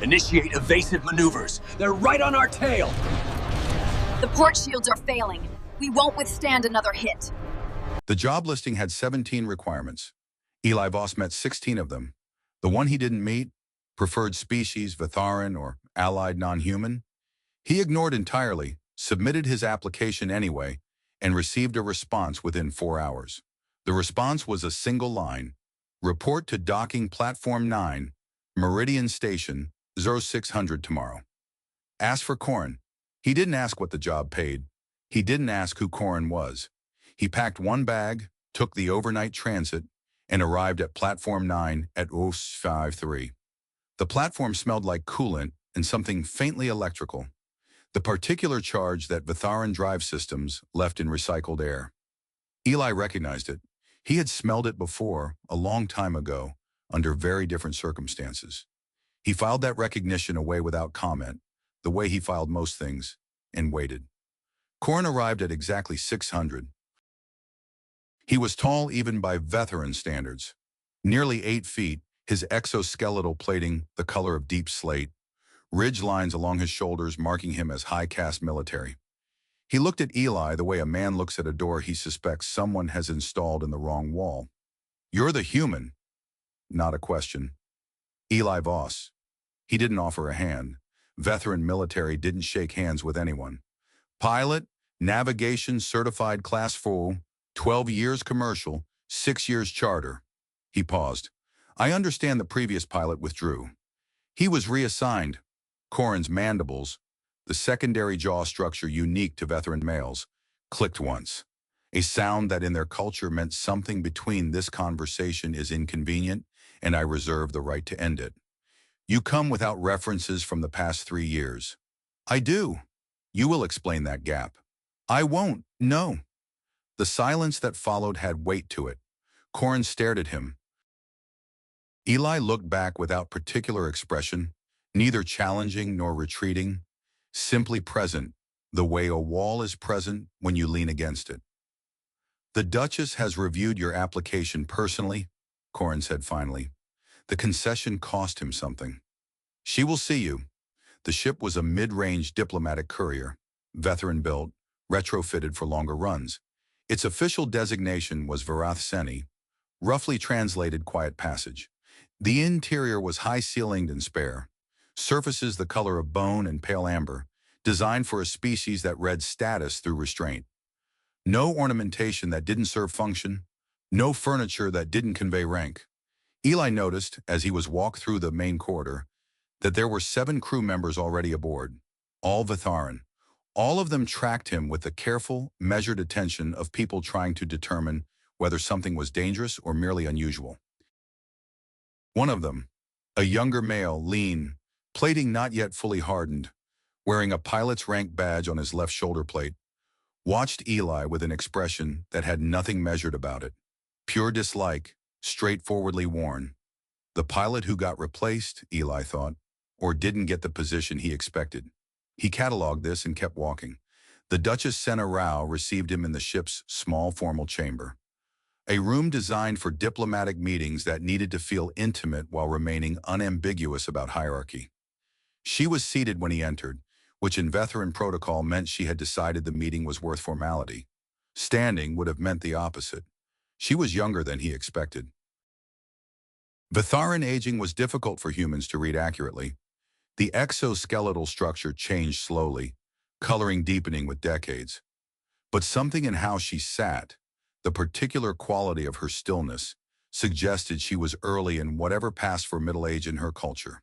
Initiate evasive maneuvers. They're right on our tail. The port shields are failing. We won't withstand another hit. The job listing had 17 requirements. Eli Voss met 16 of them. The one he didn't meet, preferred species, Vetharan, or allied non-human, he ignored entirely, submitted his application anyway, and received a response within 4 hours. The response was a single line: report to docking platform 9, Meridian Station, 0600 tomorrow. Ask for Corin. He didn't ask what the job paid. He didn't ask who Corin was. He packed one bag, took the overnight transit, and arrived at platform 9 at 05:03. The platform smelled like coolant and something faintly electrical, the particular charge that Vetharan drive systems left in recycled air. Eli recognized it. He had smelled it before, a long time ago, under very different circumstances. He filed that recognition away without comment, the way he filed most things, and waited. Corin arrived at exactly 600. He was tall even by Vetharan standards. Nearly 8 feet, his exoskeletal plating the color of deep slate, ridge lines along his shoulders marking him as high-caste military. He looked at Eli the way a man looks at a door he suspects someone has installed in the wrong wall. "You're the human." Not a question. Eli Voss. He didn't offer a hand. Vetharan military didn't shake hands with anyone. Pilot, navigation certified class 4, 12 years commercial, 6 years charter. He paused. I understand the previous pilot withdrew. He was reassigned. Corin's mandibles, the secondary jaw structure unique to Vetharan males, clicked once. A sound that in their culture meant something between this conversation is inconvenient, and I reserve the right to end it. You come without references from the past 3 years. I do. You will explain that gap. I won't, no. The silence that followed had weight to it. Corin stared at him. Eli looked back without particular expression, neither challenging nor retreating, simply present, the way a wall is present when you lean against it. The Duchess has reviewed your application personally, Corin said finally. The concession cost him something. She will see you. The ship was a mid-range diplomatic courier, Vetharan-built, retrofitted for longer runs. Its official designation was Varath Seni, roughly translated quiet passage. The interior was high-ceilinged and spare, surfaces the color of bone and pale amber, designed for a species that read status through restraint. No ornamentation that didn't serve function, no furniture that didn't convey rank. Eli noticed, as he was walked through the main corridor, that there were 7 crew members already aboard, all Vetharan. All of them tracked him with the careful, measured attention of people trying to determine whether something was dangerous or merely unusual. One of them, a younger male, lean, plating not yet fully hardened, wearing a pilot's rank badge on his left shoulder plate, watched Eli with an expression that had nothing measured about it. Pure dislike, straightforwardly worn. The pilot who got replaced, Eli thought, or didn't get the position he expected. He cataloged this and kept walking. The Duchess Senna Rao received him in the ship's small formal chamber, a room designed for diplomatic meetings that needed to feel intimate while remaining unambiguous about hierarchy. She was seated when he entered, which in Vetharan protocol meant she had decided the meeting was worth formality. Standing would have meant the opposite. She was younger than he expected. Vetharan aging was difficult for humans to read accurately. The exoskeletal structure changed slowly, coloring deepening with decades. But something in how she sat, the particular quality of her stillness, suggested she was early in whatever passed for middle age in her culture.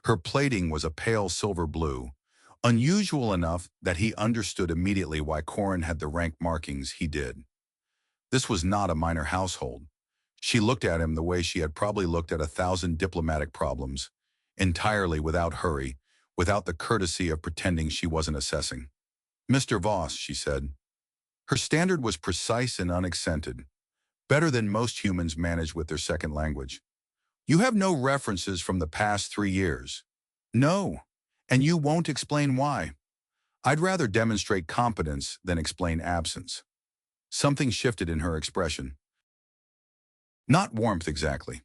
Her plating was a pale silver blue, unusual enough that he understood immediately why Corin had the rank markings he did. This was not a minor household. She looked at him the way she had probably looked at 1,000 diplomatic problems, entirely without hurry, without the courtesy of pretending she wasn't assessing. "Mr. Voss," she said. Her standard was precise and unaccented, better than most humans manage with their second language. "You have no references from the past 3 years. No, and you won't explain why. I'd rather demonstrate competence than explain absence." Something shifted in her expression. Not warmth exactly.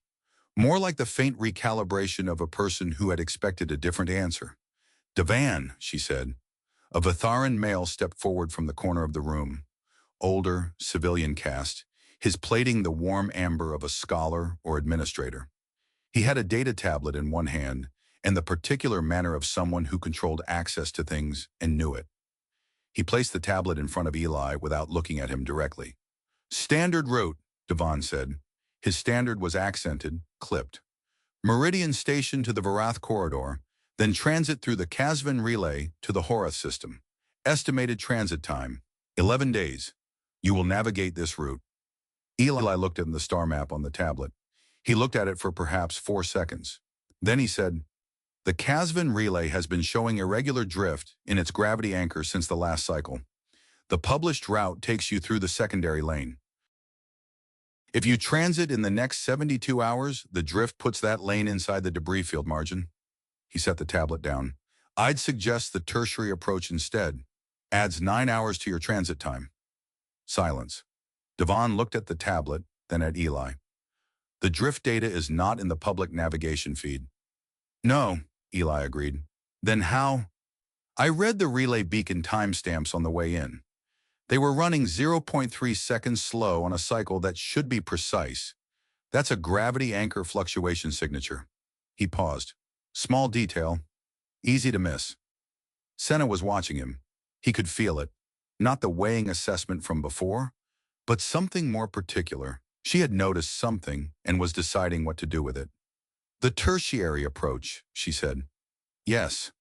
More like the faint recalibration of a person who had expected a different answer. "Devan," she said. A Vatharan male stepped forward from the corner of the room. Older, civilian cast, his plating the warm amber of a scholar or administrator. He had a data tablet in one hand and the particular manner of someone who controlled access to things and knew it. He placed the tablet in front of Eli without looking at him directly. "Standard route," Devan said. His standard was accented, clipped. "Meridian station to the Varath corridor, then transit through the Kasvan relay to the Horath system. Estimated transit time, 11 days. You will navigate this route." Eli looked at the star map on the tablet. He looked at it for perhaps 4 seconds. Then he said, "The Kasvan relay has been showing irregular drift in its gravity anchor since the last cycle. The published route takes you through the secondary lane. If you transit in the next 72 hours, the drift puts that lane inside the debris field margin." He set the tablet down. "I'd suggest the tertiary approach instead. Adds 9 hours to your transit time." Silence. Devan looked at the tablet, then at Eli. "The drift data is not in the public navigation feed." "No," Eli agreed. "Then how?" "I read the relay beacon timestamps on the way in. They were running 0.3 seconds slow on a cycle that should be precise. That's a gravity anchor fluctuation signature." He paused. "Small detail. Easy to miss." Senna was watching him. He could feel it. Not the weighing assessment from before, but something more particular. She had noticed something and was deciding what to do with it. "The tertiary approach," she said. "Yes.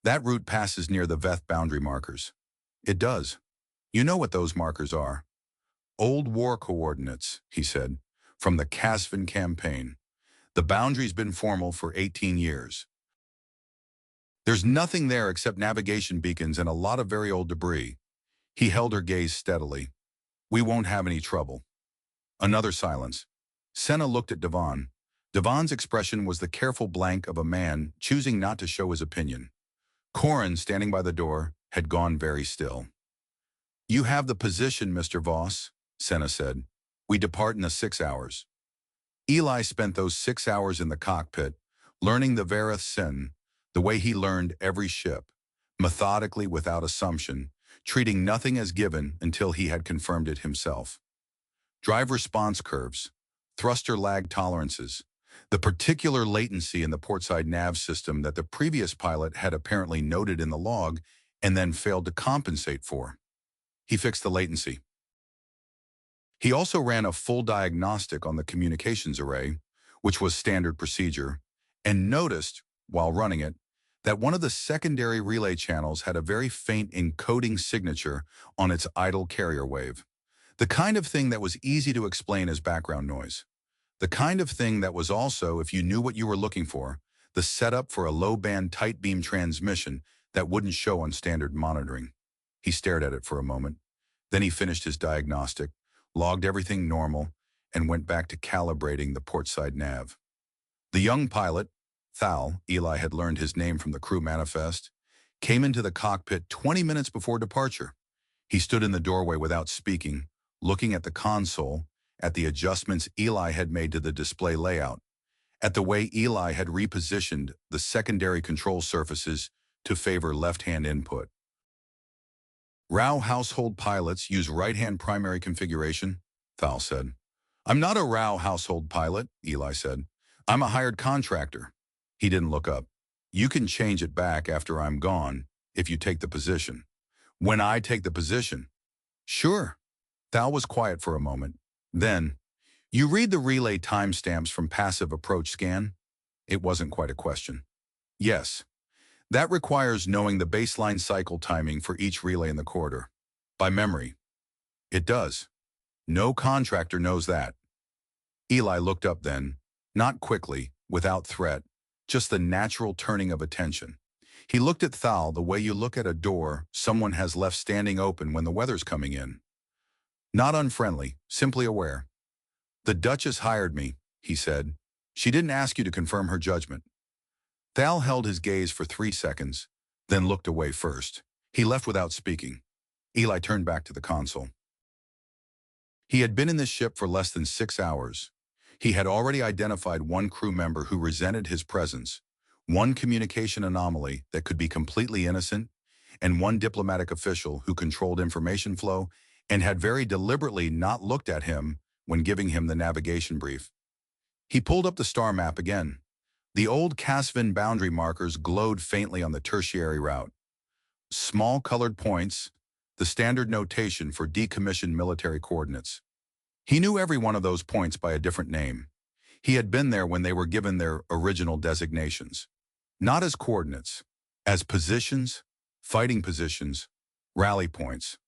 That route passes near the Veth boundary markers." "It does. You know what those markers are." "Old war coordinates," he said, "from the Kasvan campaign. The boundary's been formal for 18 years. There's nothing there except navigation beacons and a lot of very old debris." He held her gaze steadily. "We won't have any trouble." Another silence. Senna looked at Devan. Devan's expression was the careful blank of a man choosing not to show his opinion. Corin, standing by the door, had gone very still. "You have the position, Mr. Voss," Senna said. "We depart in the 6 hours." Eli spent those 6 hours in the cockpit, learning the Varath Sin, the way he learned every ship, methodically without assumption, treating nothing as given until he had confirmed it himself. Drive response curves, thruster lag tolerances, the particular latency in the portside nav system that the previous pilot had apparently noted in the log and then failed to compensate for. He fixed the latency. He also ran a full diagnostic on the communications array, which was standard procedure, and noticed, while running it, that one of the secondary relay channels had a very faint encoding signature on its idle carrier wave. The kind of thing that was easy to explain as background noise. The kind of thing that was also, if you knew what you were looking for, the setup for a low-band tight beam transmission that wouldn't show on standard monitoring. He stared at it for a moment. Then he finished his diagnostic, logged everything normal, and went back to calibrating the portside nav. The young pilot, Thal, Eli had learned his name from the crew manifest, came into the cockpit 20 minutes before departure. He stood in the doorway without speaking, looking at the console, at the adjustments Eli had made to the display layout, at the way Eli had repositioned the secondary control surfaces to favor left-hand input. "Rao household pilots use right-hand primary configuration," Thal said. "I'm not a Rao household pilot," Eli said. "I'm a hired contractor." He didn't look up. "You can change it back after I'm gone if you take the position." "When I take the position?" "Sure." Thal was quiet for a moment. Then, "You read the relay timestamps from passive approach scan?" It wasn't quite a question. "Yes. That requires knowing the baseline cycle timing for each relay in the corridor. By memory." "It does. No contractor knows that." Eli looked up then, not quickly, without threat, just the natural turning of attention. He looked at Thal the way you look at a door someone has left standing open when the weather's coming in. Not unfriendly, simply aware. "The Duchess hired me," he said. "She didn't ask you to confirm her judgment." Thal held his gaze for 3 seconds, then looked away first. He left without speaking. Eli turned back to the console. He had been in this ship for less than 6 hours. He had already identified one crew member who resented his presence, one communication anomaly that could be completely innocent, and one diplomatic official who controlled information flow and had very deliberately not looked at him when giving him the navigation brief. He pulled up the star map again. The old Casvin boundary markers glowed faintly on the tertiary route. Small colored points, the standard notation for decommissioned military coordinates. He knew every one of those points by a different name. He had been there when they were given their original designations. Not as coordinates, as positions, fighting positions, rally points.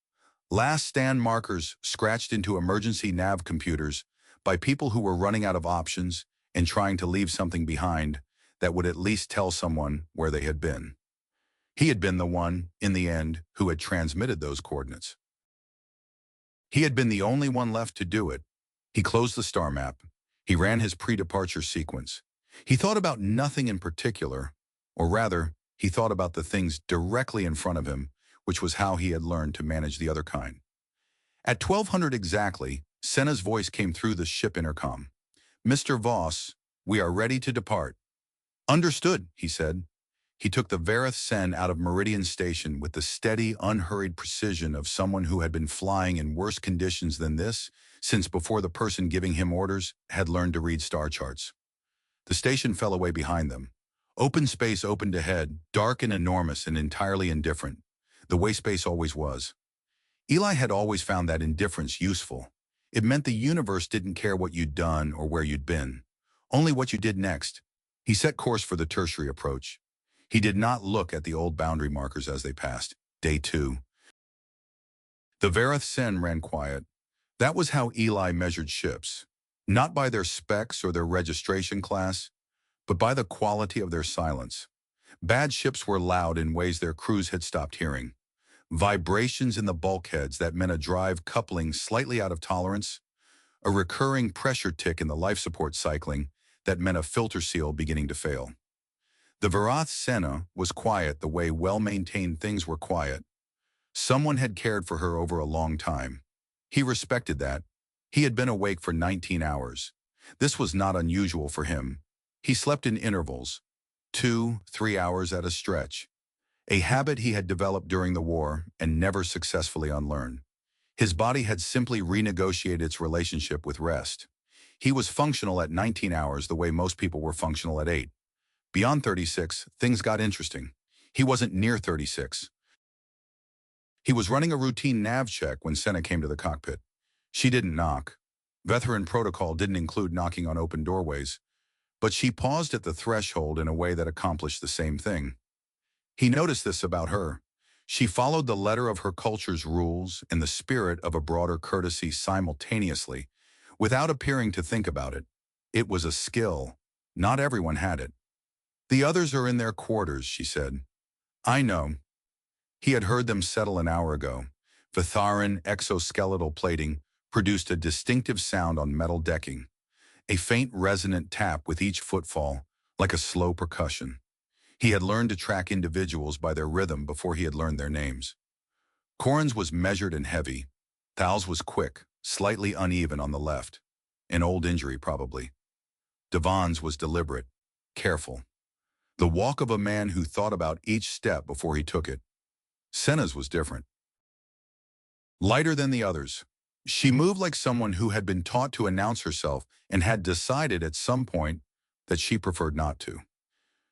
Last stand markers scratched into emergency nav computers by people who were running out of options and trying to leave something behind that would at least tell someone where they had been. He had been the one, in the end, who had transmitted those coordinates. He had been the only one left to do it. He closed the star map. He ran his pre-departure sequence. He thought about nothing in particular, or rather, he thought about the things directly in front of him, which was how he had learned to manage the other kind. At 1200 exactly, Senna's voice came through the ship intercom. "Mr. Voss, we are ready to depart." "Understood," he said. He took the Vareth Sen out of Meridian Station with the steady, unhurried precision of someone who had been flying in worse conditions than this since before the person giving him orders had learned to read star charts. The station fell away behind them. Open space opened ahead, dark and enormous and entirely indifferent, the way space always was. Eli had always found that indifference useful. It meant the universe didn't care what you'd done or where you'd been, only what you did next. He set course for the tertiary approach. He did not look at the old boundary markers as they passed. Day 2. The Vareth Sen ran quiet. That was how Eli measured ships. Not by their specs or their registration class, but by the quality of their silence. Bad ships were loud in ways their crews had stopped hearing. Vibrations in the bulkheads that meant a drive coupling slightly out of tolerance, a recurring pressure tick in the life support cycling that meant a filter seal beginning to fail. The Vareth Senna was quiet the way well-maintained things were quiet. Someone had cared for her over a long time. He respected that. He had been awake for 19 hours. This was not unusual for him. He slept in intervals, 2-3 hours at a stretch, a habit he had developed during the war and never successfully unlearned. His body had simply renegotiated its relationship with rest. He was functional at 19 hours the way most people were functional at 8. Beyond 36, things got interesting. He wasn't near 36. He was running a routine nav check when Senna came to the cockpit. She didn't knock. Veteran protocol didn't include knocking on open doorways, but she paused at the threshold in a way that accomplished the same thing. He noticed this about her. She followed the letter of her culture's rules and the spirit of a broader courtesy simultaneously, without appearing to think about it. It was a skill. Not everyone had it. "The others are in their quarters," she said. "I know." He had heard them settle an hour ago. Vitharan exoskeletal plating produced a distinctive sound on metal decking, a faint resonant tap with each footfall, like a slow percussion. He had learned to track individuals by their rhythm before he had learned their names. Corin's was measured and heavy. Thal's was quick, slightly uneven on the left. An old injury, probably. Devon's was deliberate, careful. The walk of a man who thought about each step before he took it. Senna's was different. Lighter than the others. She moved like someone who had been taught to announce herself and had decided at some point that she preferred not to.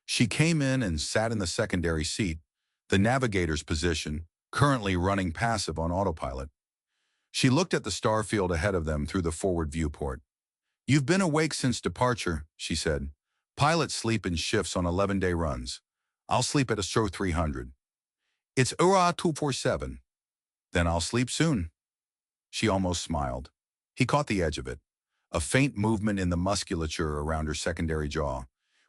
She came in and sat in the secondary seat, the navigator's position, currently running passive on autopilot. She looked at the star field ahead of them through the forward viewport. "You've been awake since departure," she said. "Pilots sleep in shifts on 11-day runs. I'll sleep at Astro 300. It's URA 247. Then I'll sleep soon." She almost smiled. He caught the edge of it, a faint movement in the musculature around her secondary jaw,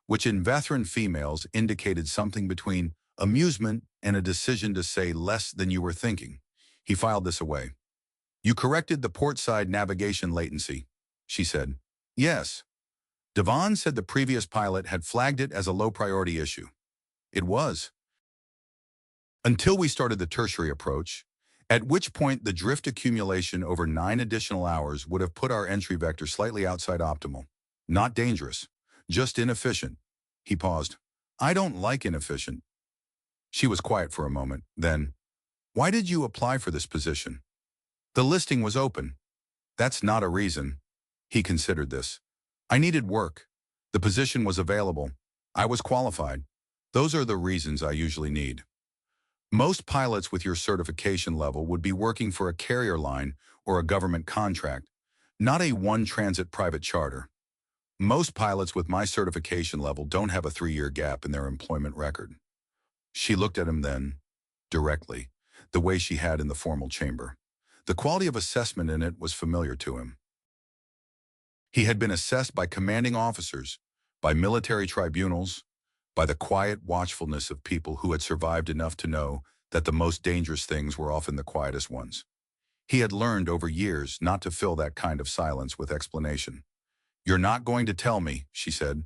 which in veteran females indicated something between amusement and a decision to say less than you were thinking. He filed this away. "You corrected the port-side navigation latency," she said. "Yes." Devon said the previous pilot had flagged it as a low-priority issue. It was. Until we started the tertiary approach, at which point the drift accumulation over 9 additional hours would have put our entry vector slightly outside optimal. Not dangerous, just inefficient. He paused. I don't like inefficient. She was quiet for a moment. Then, why did you apply for this position? The listing was open. That's not a reason. He considered this. I needed work. The position was available. I was qualified. Those are the reasons I usually need. Most pilots with your certification level would be working for a carrier line or a government contract, not a one-transit private charter. Most pilots with my certification level don't have a 3-year gap in their employment record. She looked at him then, directly, the way she had in the formal chamber. The quality of assessment in it was familiar to him. He had been assessed by commanding officers, by military tribunals, by the quiet watchfulness of people who had survived enough to know that the most dangerous things were often the quietest ones. He had learned over years not to fill that kind of silence with explanation. You're not going to tell me, she said.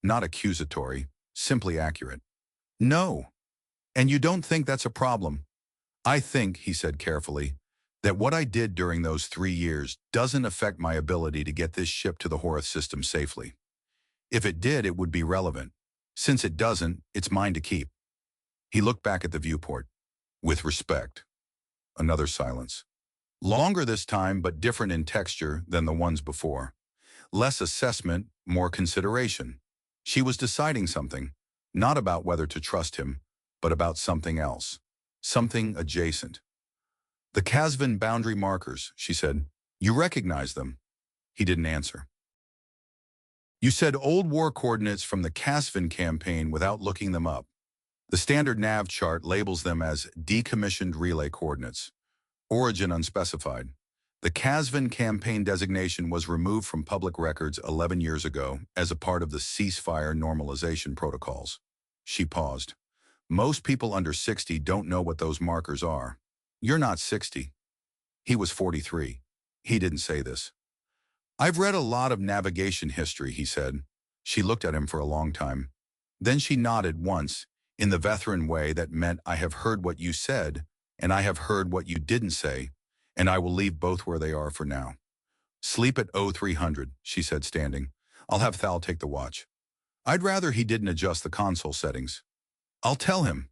Not accusatory, simply accurate. No. And you don't think that's a problem? I think, he said carefully, that what I did during those 3 years doesn't affect my ability to get this ship to the Horath system safely. If it did, it would be relevant. Since it doesn't, it's mine to keep. He looked back at the viewport. With respect. Another silence. Longer this time, but different in texture than the ones before. Less assessment, more consideration. She was deciding something, not about whether to trust him, but about something else. Something adjacent. The Casvan boundary markers, she said. You recognize them. He didn't answer. You said old war coordinates from the Casvan campaign without looking them up. The standard nav chart labels them as decommissioned relay coordinates. Origin unspecified. The Casvan campaign designation was removed from public records 11 years ago as a part of the ceasefire normalization protocols. She paused. Most people under 60 don't know what those markers are. You're not 60. He was 43. He didn't say this. I've read a lot of navigation history, he said. She looked at him for a long time. Then she nodded once, in the veteran way that meant I have heard what you said, and I have heard what you didn't say, and I will leave both where they are for now. Sleep at 0300, she said, standing. I'll have Thal take the watch. I'd rather he didn't adjust the console settings. I'll tell him.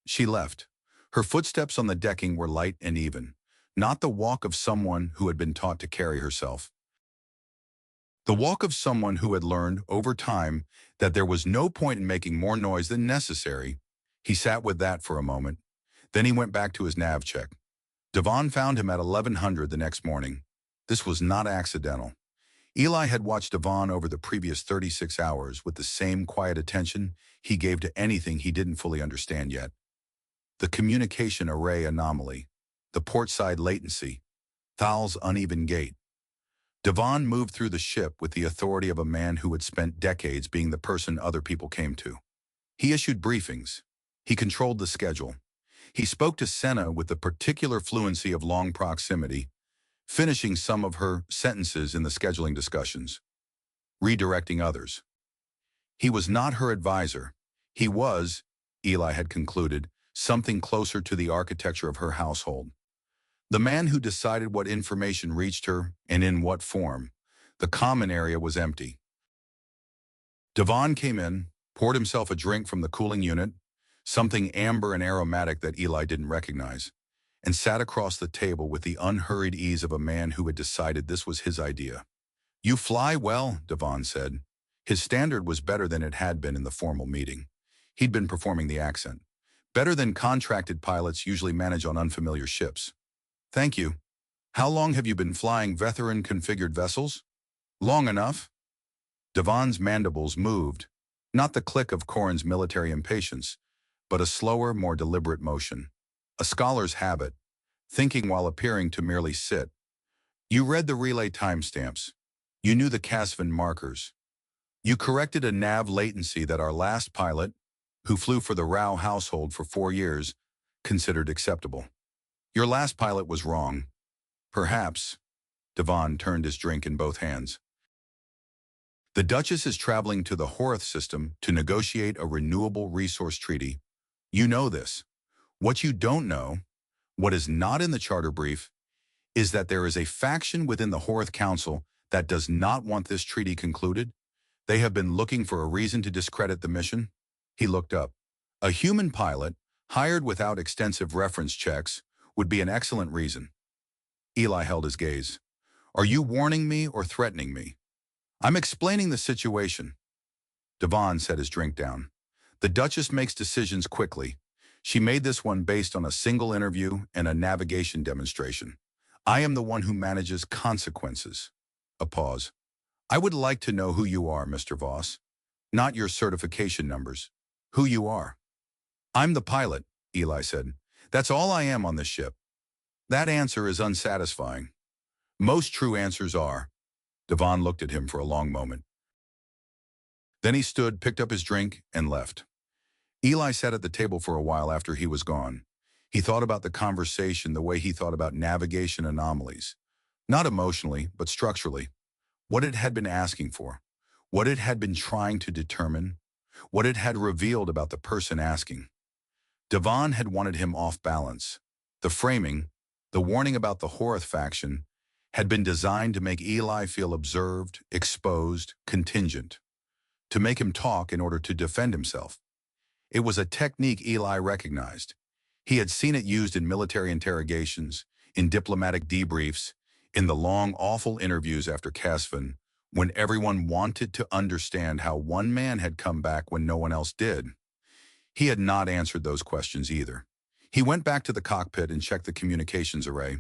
She left. Her footsteps on the decking were light and even, not the walk of someone who had been taught to carry herself. The walk of someone who had learned, over time, that there was no point in making more noise than necessary. He sat with that for a moment. Then he went back to his nav check. Devon found him at 1100 the next morning. This was not accidental. Eli had watched Devon over the previous 36 hours with the same quiet attention he gave to anything he didn't fully understand yet. The communication array anomaly, the portside latency, Thal's uneven gait. Devon moved through the ship with the authority of a man who had spent decades being the person other people came to. He issued briefings. He controlled the schedule. He spoke to Senna with the particular fluency of long proximity, finishing some of her sentences in the scheduling discussions, redirecting others. He was not her advisor. He was, Eli had concluded, something closer to the architecture of her household. The man who decided what information reached her and in what form. The common area was empty. Devon came in, poured himself a drink from the cooling unit, something amber and aromatic that Eli didn't recognize, and sat across the table with the unhurried ease of a man who had decided this was his idea. You fly well, Devon said. His standard was better than it had been in the formal meeting. He'd been performing the accent. Better than contracted pilots usually manage on unfamiliar ships. Thank you. How long have you been flying veteran-configured vessels? Long enough. Devon's mandibles moved, not the click of Corin's military impatience, but a slower, more deliberate motion. A scholar's habit, thinking while appearing to merely sit. You read the relay timestamps. You knew the Casvan markers. You corrected a nav latency that our last pilot, who flew for the Rao household for 4 years, considered acceptable. Your last pilot was wrong. Perhaps. Devon turned his drink in both hands. The Duchess is traveling to the Horath system to negotiate a renewable resource treaty. You know this. What you don't know, what is not in the charter brief, is that there is a faction within the Horath Council that does not want this treaty concluded. They have been looking for a reason to discredit the mission? He looked up. A human pilot, hired without extensive reference checks, would be an excellent reason. Eli held his gaze. Are you warning me or threatening me? I'm explaining the situation. Devon set his drink down. The Duchess makes decisions quickly. She made this one based on a single interview and a navigation demonstration. I am the one who manages consequences. A pause. I would like to know who you are, Mr. Voss. Not your certification numbers. Who you are. I'm the pilot, Eli said. That's all I am on this ship. That answer is unsatisfying. Most true answers are. Devon looked at him for a long moment. Then he stood, picked up his drink, and left. Eli sat at the table for a while after he was gone. He thought about the conversation the way he thought about navigation anomalies. Not emotionally, but structurally. What it had been asking for. What it had been trying to determine. What it had revealed about the person asking. Devon had wanted him off balance. The framing, the warning about the Horath faction, had been designed to make Eli feel observed, exposed, contingent. To make him talk in order to defend himself. It was a technique Eli recognized. He had seen it used in military interrogations, in diplomatic debriefs, in the long, awful interviews after Casvin, when everyone wanted to understand how one man had come back when no one else did. He had not answered those questions either. He went back to the cockpit and checked the communications array.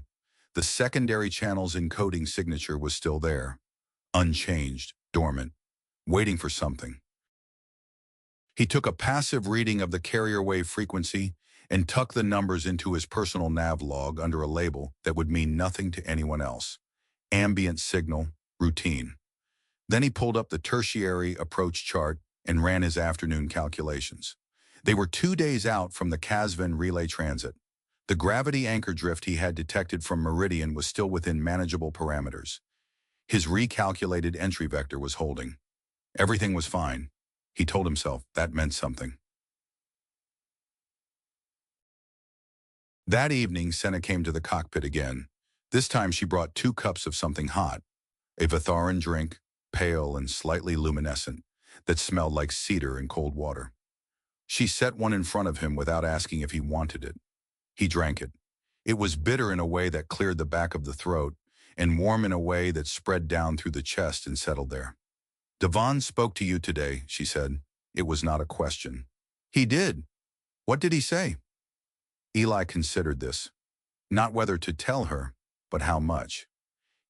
The secondary channel's encoding signature was still there, unchanged, dormant, waiting for something. He took a passive reading of the carrier wave frequency and tucked the numbers into his personal nav log under a label that would mean nothing to anyone else. Ambient signal, routine. Then he pulled up the tertiary approach chart and ran his afternoon calculations. They were 2 days out from the Casvin relay transit. The gravity anchor drift he had detected from Meridian was still within manageable parameters. His recalculated entry vector was holding. Everything was fine. He told himself that meant something. That evening, Senna came to the cockpit again. This time she brought 2 cups of something hot, a Vatharan drink, pale and slightly luminescent, that smelled like cedar and cold water. She set one in front of him without asking if he wanted it. He drank it. It was bitter in a way that cleared the back of the throat and warm in a way that spread down through the chest and settled there. Devon spoke to you today, she said. It was not a question. He did. What did he say? Eli considered this. Not whether to tell her, but how much.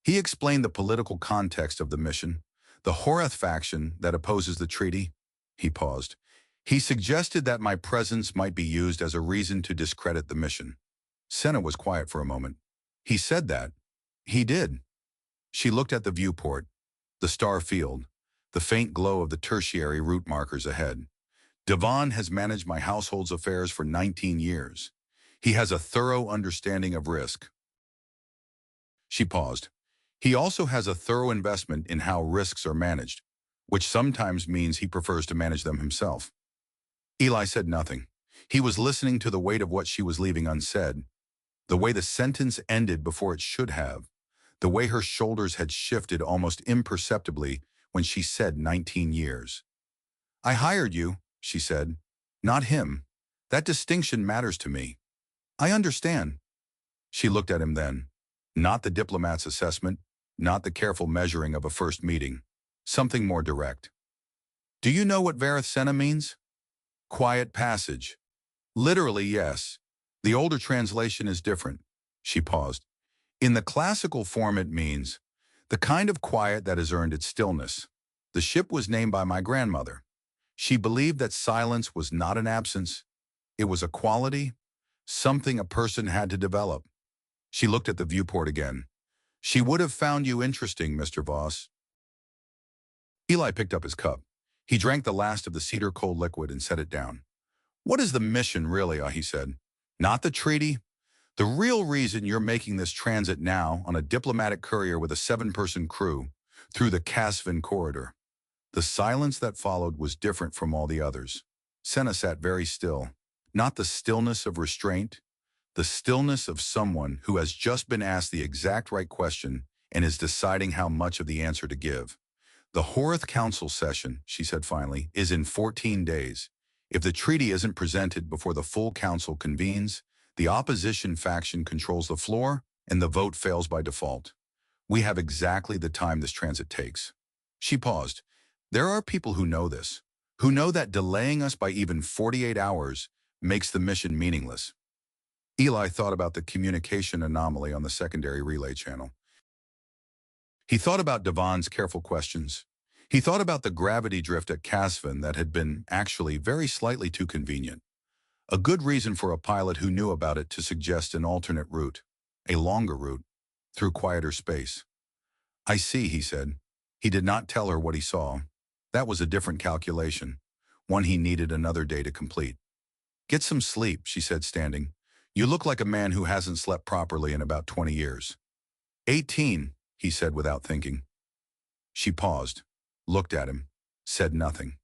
He explained the political context of the mission, the Horath faction that opposes the treaty. He paused. He suggested that my presence might be used as a reason to discredit the mission. Senna was quiet for a moment. He said that. He did. She looked at the viewport, the star field, the faint glow of the tertiary route markers ahead. Devon has managed my household's affairs for 19 years. He has a thorough understanding of risk. She paused. He also has a thorough investment in how risks are managed, which sometimes means he prefers to manage them himself. Eli said nothing. He was listening to the weight of what she was leaving unsaid, the way the sentence ended before it should have, the way her shoulders had shifted almost imperceptibly when she said 19 years. I hired you, she said, not him. That distinction matters to me. I understand. She looked at him then. Not the diplomat's assessment, not the careful measuring of a first meeting. Something more direct. Do you know what Vareth Senna means? Quiet passage. Literally, yes. The older translation is different. She paused. In the classical form it means, the kind of quiet that has earned its stillness. The ship was named by my grandmother. She believed that silence was not an absence. It was a quality, something a person had to develop. She looked at the viewport again. She would have found you interesting, Mr. Voss. Eli picked up his cup. He drank the last of the cedar-cold liquid and set it down. What is the mission, really, he said. Not the treaty. The real reason you're making this transit now on a diplomatic courier with a 7-person crew through the Casvin corridor. The silence that followed was different from all the others. Senna sat very still. Not the stillness of restraint, the stillness of someone who has just been asked the exact right question and is deciding how much of the answer to give. The Horeth Council session, she said finally, is in 14 days. If the treaty isn't presented before the full council convenes, the opposition faction controls the floor and the vote fails by default. We have exactly the time this transit takes. She paused. There are people who know this, who know that delaying us by even 48 hours makes the mission meaningless. Eli thought about the communication anomaly on the secondary relay channel. He thought about Devon's careful questions. He thought about the gravity drift at Casvin that had been actually very slightly too convenient. A good reason for a pilot who knew about it to suggest an alternate route, a longer route, through quieter space. I see, he said. He did not tell her what he saw. That was a different calculation, one he needed another day to complete. Get some sleep, she said, standing. You look like a man who hasn't slept properly in about 20 years. 18, he said without thinking. She paused, looked at him, said nothing.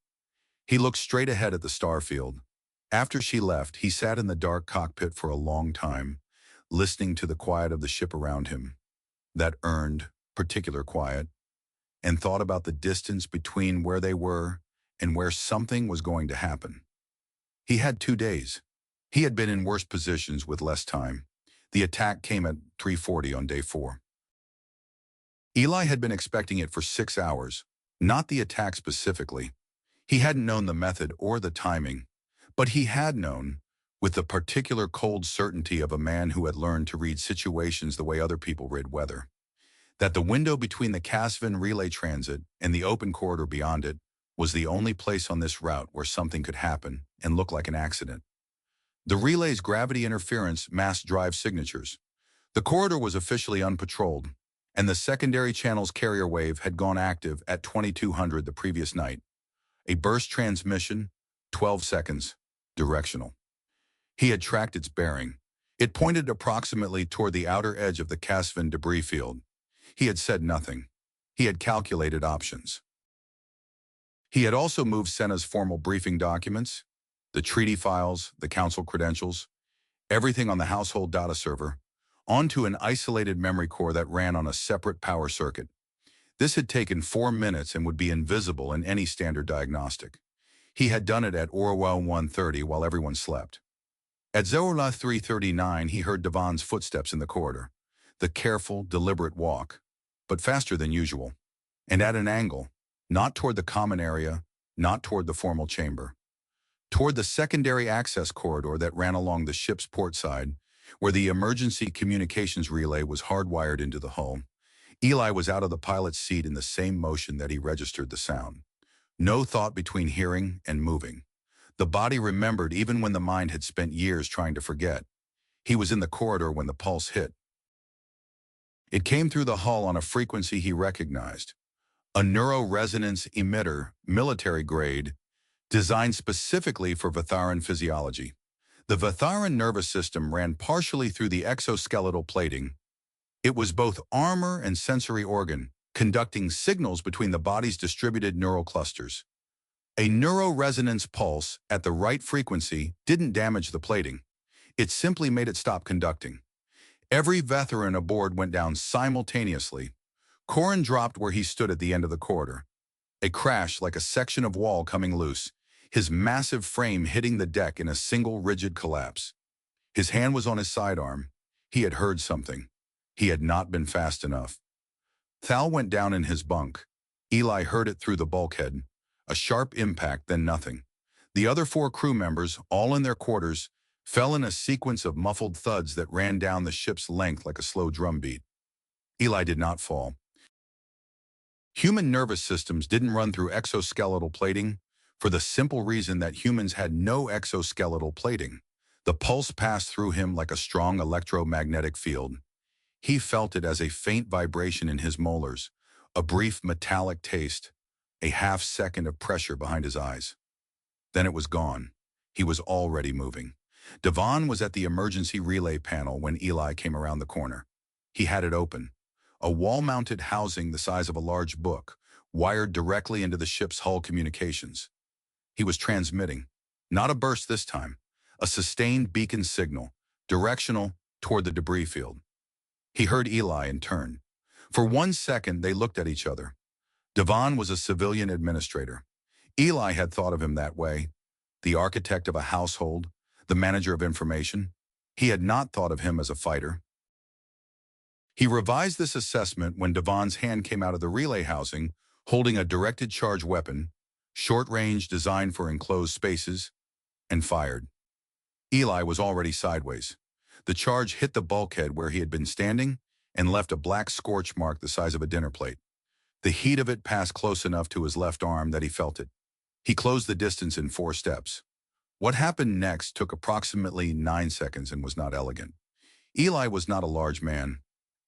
He looked straight ahead at the starfield. After she left, he sat in the dark cockpit for a long time, listening to the quiet of the ship around him, that earned, particular quiet, and thought about the distance between where they were and where something was going to happen. He had 2 days. He had been in worse positions with less time. The attack came at 3:40 on day 4. Eli had been expecting it for 6 hours, not the attack specifically. He hadn't known the method or the timing, but he had known, with the particular cold certainty of a man who had learned to read situations the way other people read weather, that the window between the Casvin relay transit and the open corridor beyond it was the only place on this route where something could happen and look like an accident. The relay's gravity interference masked drive signatures. The corridor was officially unpatrolled, and the secondary channel's carrier wave had gone active at 2200 the previous night. A burst transmission, 12 seconds, directional. He had tracked its bearing. It pointed approximately toward the outer edge of the Casvin debris field. He had said nothing. He had calculated options. He had also moved Senna's formal briefing documents, the treaty files, the council credentials, everything on the household data server, onto an isolated memory core that ran on a separate power circuit. This had taken 4 minutes and would be invisible in any standard diagnostic. He had done it at Orwell 1:30 while everyone slept. At Zorla 3:39, he heard Devon's footsteps in the corridor, the careful, deliberate walk, but faster than usual, and at an angle, not toward the common area, not toward the formal chamber, toward the secondary access corridor that ran along the ship's port side, where the emergency communications relay was hardwired into the hull. Eli was out of the pilot's seat in the same motion that he registered the sound. No thought between hearing and moving. The body remembered even when the mind had spent years trying to forget. He was in the corridor when the pulse hit. It came through the hull on a frequency he recognized. A neuroresonance emitter, military grade, designed specifically for Vatharan physiology. The Vatharan nervous system ran partially through the exoskeletal plating. It was both armor and sensory organ, conducting signals between the body's distributed neural clusters. A neuroresonance pulse at the right frequency didn't damage the plating. It simply made it stop conducting. Every Vatharan aboard went down simultaneously. Corin dropped where he stood at the end of the corridor. A crash like a section of wall coming loose, his massive frame hitting the deck in a single rigid collapse. His hand was on his sidearm. He had heard something. He had not been fast enough. Thal went down in his bunk. Eli heard it through the bulkhead. A sharp impact, then nothing. The other 4 crew members, all in their quarters, fell in a sequence of muffled thuds that ran down the ship's length like a slow drumbeat. Eli did not fall. Human nervous systems didn't run through exoskeletal plating for the simple reason that humans had no exoskeletal plating. The pulse passed through him like a strong electromagnetic field. He felt it as a faint vibration in his molars, a brief metallic taste, a half-second of pressure behind his eyes. Then it was gone. He was already moving. Devon was at the emergency relay panel when Eli came around the corner. He had it open. A wall-mounted housing the size of a large book, wired directly into the ship's hull communications. He was transmitting. Not a burst this time. A sustained beacon signal, directional toward the debris field. He heard Eli and turned. For 1 second, they looked at each other. Devon was a civilian administrator. Eli had thought of him that way, the architect of a household, the manager of information. He had not thought of him as a fighter. He revised this assessment when Devon's hand came out of the relay housing, holding a directed charge weapon, short-range designed for enclosed spaces, and fired. Eli was already sideways. The charge hit the bulkhead where he had been standing and left a black scorch mark the size of a dinner plate. The heat of it passed close enough to his left arm that he felt it. He closed the distance in 4 steps. What happened next took approximately 9 seconds and was not elegant. Eli was not a large man.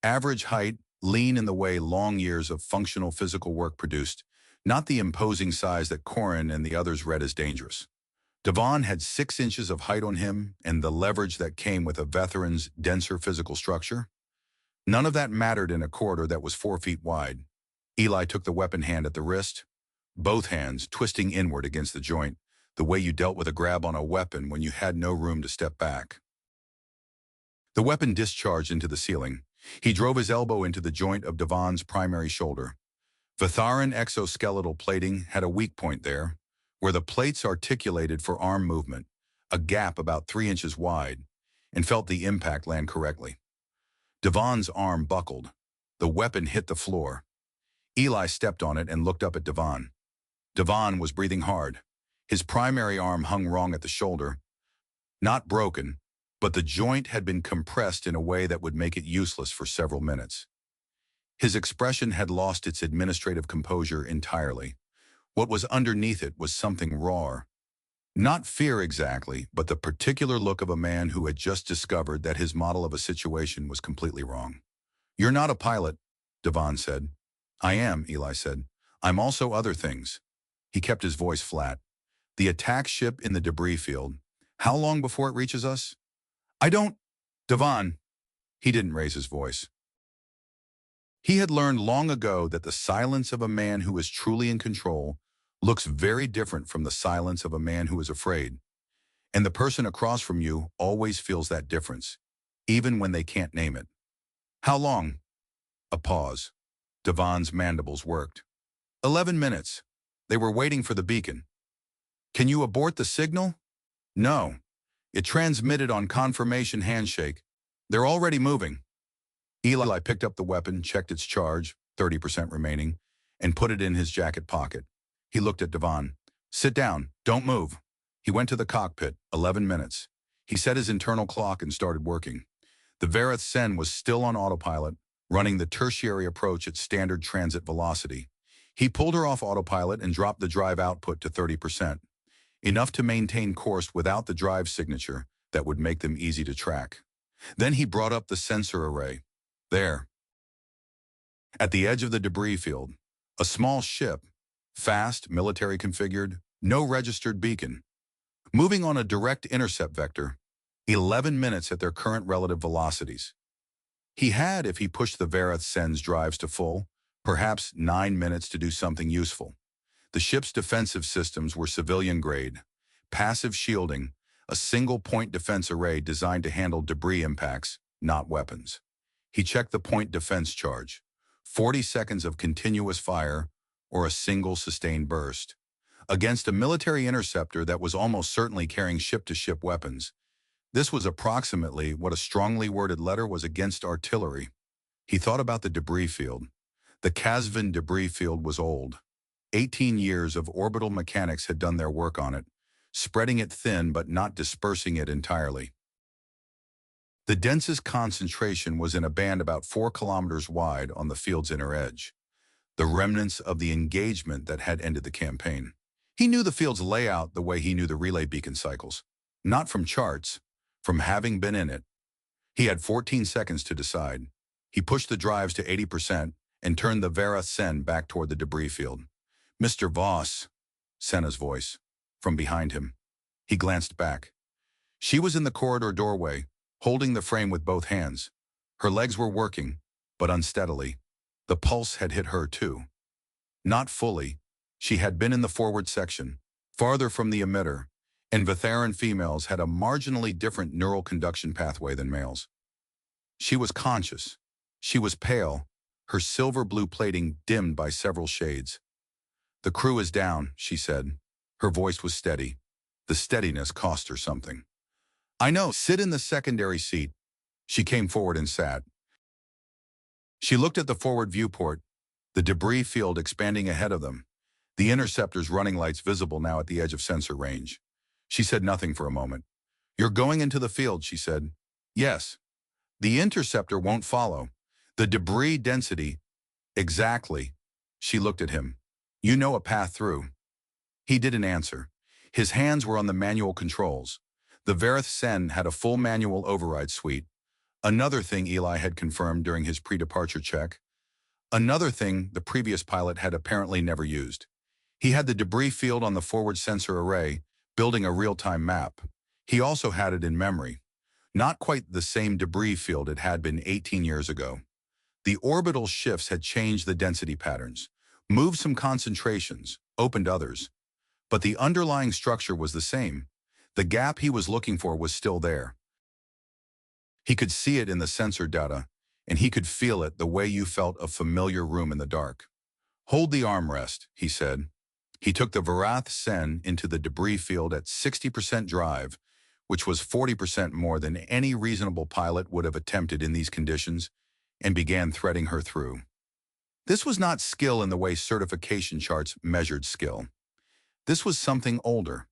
Average height, lean in the way long years of functional physical work produced, not the imposing size that Corin and the others read as dangerous. Devon had 6 inches of height on him and the leverage that came with a veteran's denser physical structure. None of that mattered in a corridor that was 4 feet wide. Eli took the weapon hand at the wrist, both hands twisting inward against the joint, the way you dealt with a grab on a weapon when you had no room to step back. The weapon discharged into the ceiling. He drove his elbow into the joint of Devon's primary shoulder. Vetharan exoskeletal plating had a weak point there, where the plates articulated for arm movement, a gap about 3 inches wide, and felt the impact land correctly. Devon's arm buckled. The weapon hit the floor. Eli stepped on it and looked up at Devon. Devon was breathing hard. His primary arm hung wrong at the shoulder. Not broken, but the joint had been compressed in a way that would make it useless for several minutes. His expression had lost its administrative composure entirely. What was underneath it was something raw. Not fear exactly, but the particular look of a man who had just discovered that his model of a situation was completely wrong. "You're not a pilot," Devon said. "I am," Eli said. "I'm also other things." He kept his voice flat. "The attack ship in the debris field. How long before it reaches us?" "I don't—" "Devon." He didn't raise his voice. He had learned long ago that the silence of a man who is truly in control looks very different from the silence of a man who is afraid. And the person across from you always feels that difference, even when they can't name it. "How long?" A pause. Devon's mandibles worked. 11 minutes. They were waiting for the beacon. "Can you abort the signal?" "No. It transmitted on confirmation handshake. They're already moving." Eli picked up the weapon, checked its charge, 30% remaining, and put it in his jacket pocket. He looked at Devon. "Sit down. Don't move." He went to the cockpit. 11 minutes. He set his internal clock and started working. The Verith Sen was still on autopilot, running the tertiary approach at standard transit velocity. He pulled her off autopilot and dropped the drive output to 30%, enough to maintain course without the drive signature that would make them easy to track. Then he brought up the sensor array. There, at the edge of the debris field, a small ship, fast, military configured, no registered beacon, moving on a direct intercept vector, 11 minutes at their current relative velocities. He had, if he pushed the Verith Sen's drives to full, perhaps 9 minutes to do something useful. The ship's defensive systems were civilian-grade, passive shielding, a single-point defense array designed to handle debris impacts, not weapons. He checked the point defense charge, 40 seconds of continuous fire or a single sustained burst. Against a military interceptor that was almost certainly carrying ship-to-ship weapons, this was approximately what a strongly worded letter was against artillery. He thought about the debris field. The Kazvin debris field was old. 18 years of orbital mechanics had done their work on it, spreading it thin but not dispersing it entirely. The densest concentration was in a band about 4 kilometers wide on the field's inner edge, the remnants of the engagement that had ended the campaign. He knew the field's layout the way he knew the relay beacon cycles, not from charts, from having been in it. He had 14 seconds to decide. He pushed the drives to 80% and turned the Verith Sen back toward the debris field. "Mr. Voss," Senna's voice, from behind him. He glanced back. She was in the corridor doorway, holding the frame with both hands. Her legs were working, but unsteadily. The pulse had hit her too. Not fully. She had been in the forward section, farther from the emitter, and Vetharan females had a marginally different neural conduction pathway than males. She was conscious. She was pale, her silver-blue plating dimmed by several shades. "The crew is down," she said. Her voice was steady. The steadiness cost her something. "I know, sit in the secondary seat." She came forward and sat. She looked at the forward viewport, the debris field expanding ahead of them, the interceptor's running lights visible now at the edge of sensor range. She said nothing for a moment. "You're going into the field," she said. "Yes." "The interceptor won't follow. The debris density—" "Exactly." She looked at him. "You know a path through." He didn't answer. His hands were on the manual controls. The Verith Sen had a full manual override suite. Another thing Eli had confirmed during his pre-departure check. Another thing the previous pilot had apparently never used. He had the debris field on the forward sensor array, building a real-time map. He also had it in memory. Not quite the same debris field it had been 18 years ago. The orbital shifts had changed the density patterns, moved some concentrations, opened others. But the underlying structure was the same. The gap he was looking for was still there. He could see it in the sensor data, and he could feel it the way you felt a familiar room in the dark. "Hold the armrest," he said. He took the Verith Sen into the debris field at 60% drive, which was 40% more than any reasonable pilot would have attempted in these conditions, and began threading her through. This was not skill in the way certification charts measured skill. This was something older.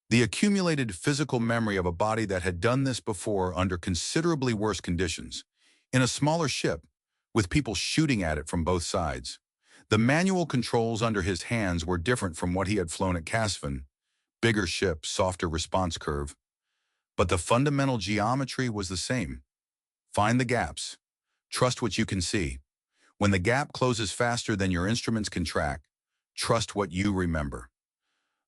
The accumulated physical memory of a body that had done this before under considerably worse conditions, in a smaller ship, with people shooting at it from both sides. The manual controls under his hands were different from what he had flown at Casvan. Bigger ship, softer response curve. But the fundamental geometry was the same. Find the gaps. Trust what you can see. When the gap closes faster than your instruments can track, trust what you remember.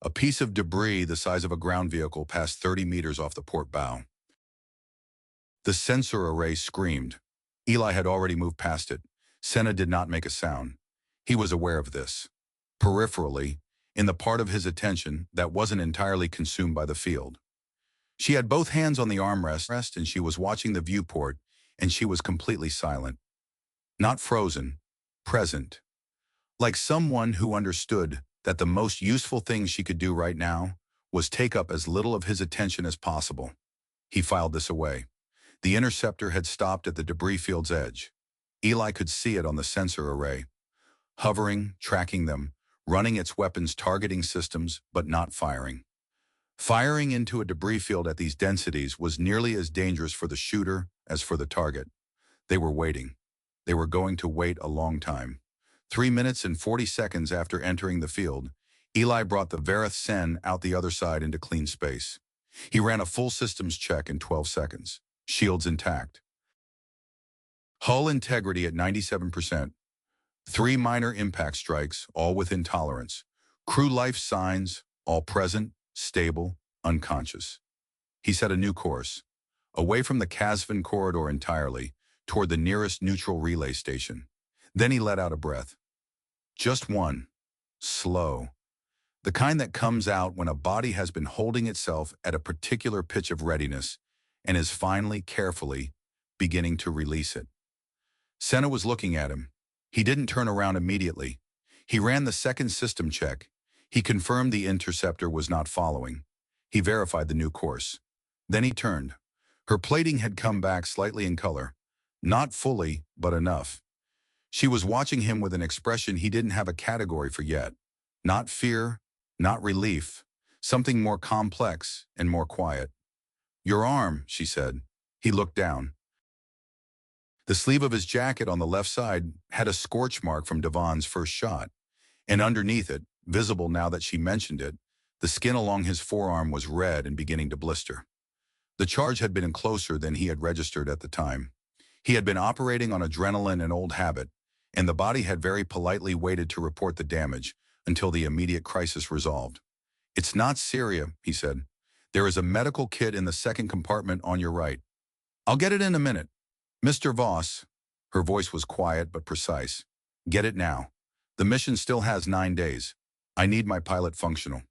A piece of debris the size of a ground vehicle passed 30 meters off the port bow. The sensor array screamed. Eli had already moved past it. Senna did not make a sound. He was aware of this. Peripherally, in the part of his attention that wasn't entirely consumed by the field. She had both hands on the armrest and she was watching the viewport, and she was completely silent. Not frozen, present. Like someone who understood that the most useful thing she could do right now was take up as little of his attention as possible. He filed this away. The interceptor had stopped at the debris field's edge. Eli could see it on the sensor array. Hovering, tracking them, running its weapons targeting systems, but not firing. Firing into a debris field at these densities was nearly as dangerous for the shooter as for the target. They were waiting. They were going to wait a long time. 3 minutes and 40 seconds after entering the field, Eli brought the Verith Sen out the other side into clean space. He ran a full systems check in 12 seconds. Shields intact. Hull integrity at 97%. 3 minor impact strikes, all within tolerance. Crew life signs, all present, stable, unconscious. He set a new course, away from the Casvan corridor entirely, toward the nearest neutral relay station. Then he let out a breath. Just one. Slow. The kind that comes out when a body has been holding itself at a particular pitch of readiness and is finally, carefully, beginning to release it. Senna was looking at him. He didn't turn around immediately. He ran the second system check. He confirmed the interceptor was not following. He verified the new course. Then he turned. Her plating had come back slightly in color. Not fully, but enough. She was watching him with an expression he didn't have a category for yet. Not fear, not relief, something more complex and more quiet. "Your arm," she said. He looked down. The sleeve of his jacket on the left side had a scorch mark from Devon's first shot, and underneath it, visible now that she mentioned it, the skin along his forearm was red and beginning to blister. The charge had been closer than he had registered at the time. He had been operating on adrenaline and old habit, and the body had very politely waited to report the damage until the immediate crisis resolved. "It's not serious," he said. "There is a medical kit in the second compartment on your right. I'll get it in a minute. Mr. Voss," her voice was quiet but precise, "get it now. The mission still has 9 days. I need my pilot functional."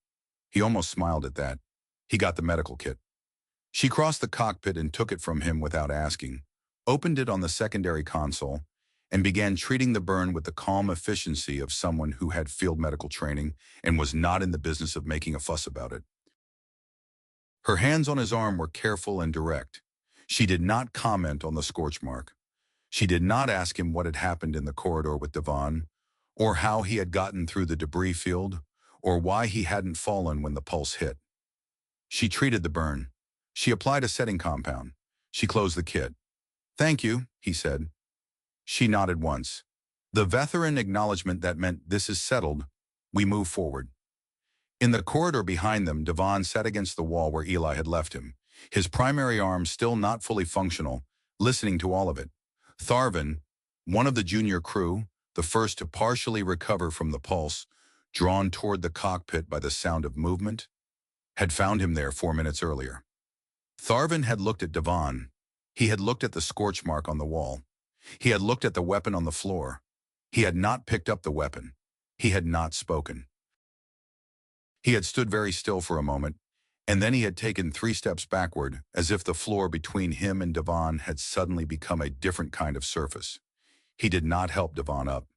He almost smiled at that. He got the medical kit. She crossed the cockpit and took it from him without asking, opened it on the secondary console, and began treating the burn with the calm efficiency of someone who had field medical training and was not in the business of making a fuss about it. Her hands on his arm were careful and direct. She did not comment on the scorch mark. She did not ask him what had happened in the corridor with Devon, or how he had gotten through the debris field, or why he hadn't fallen when the pulse hit. She treated the burn. She applied a setting compound. She closed the kit. "Thank you," he said. She nodded once. The veteran acknowledgement that meant this is settled. We move forward. In the corridor behind them, Devon sat against the wall where Eli had left him, his primary arm still not fully functional, listening to all of it. Tharvin, one of the junior crew, the first to partially recover from the pulse, drawn toward the cockpit by the sound of movement, had found him there 4 minutes earlier. Tharvin had looked at Devon. He had looked at the scorch mark on the wall. He had looked at the weapon on the floor. He had not picked up the weapon. He had not spoken. He had stood very still for a moment, and then he had taken 3 steps backward, as if the floor between him and Devon had suddenly become a different kind of surface. He did not help Devon up.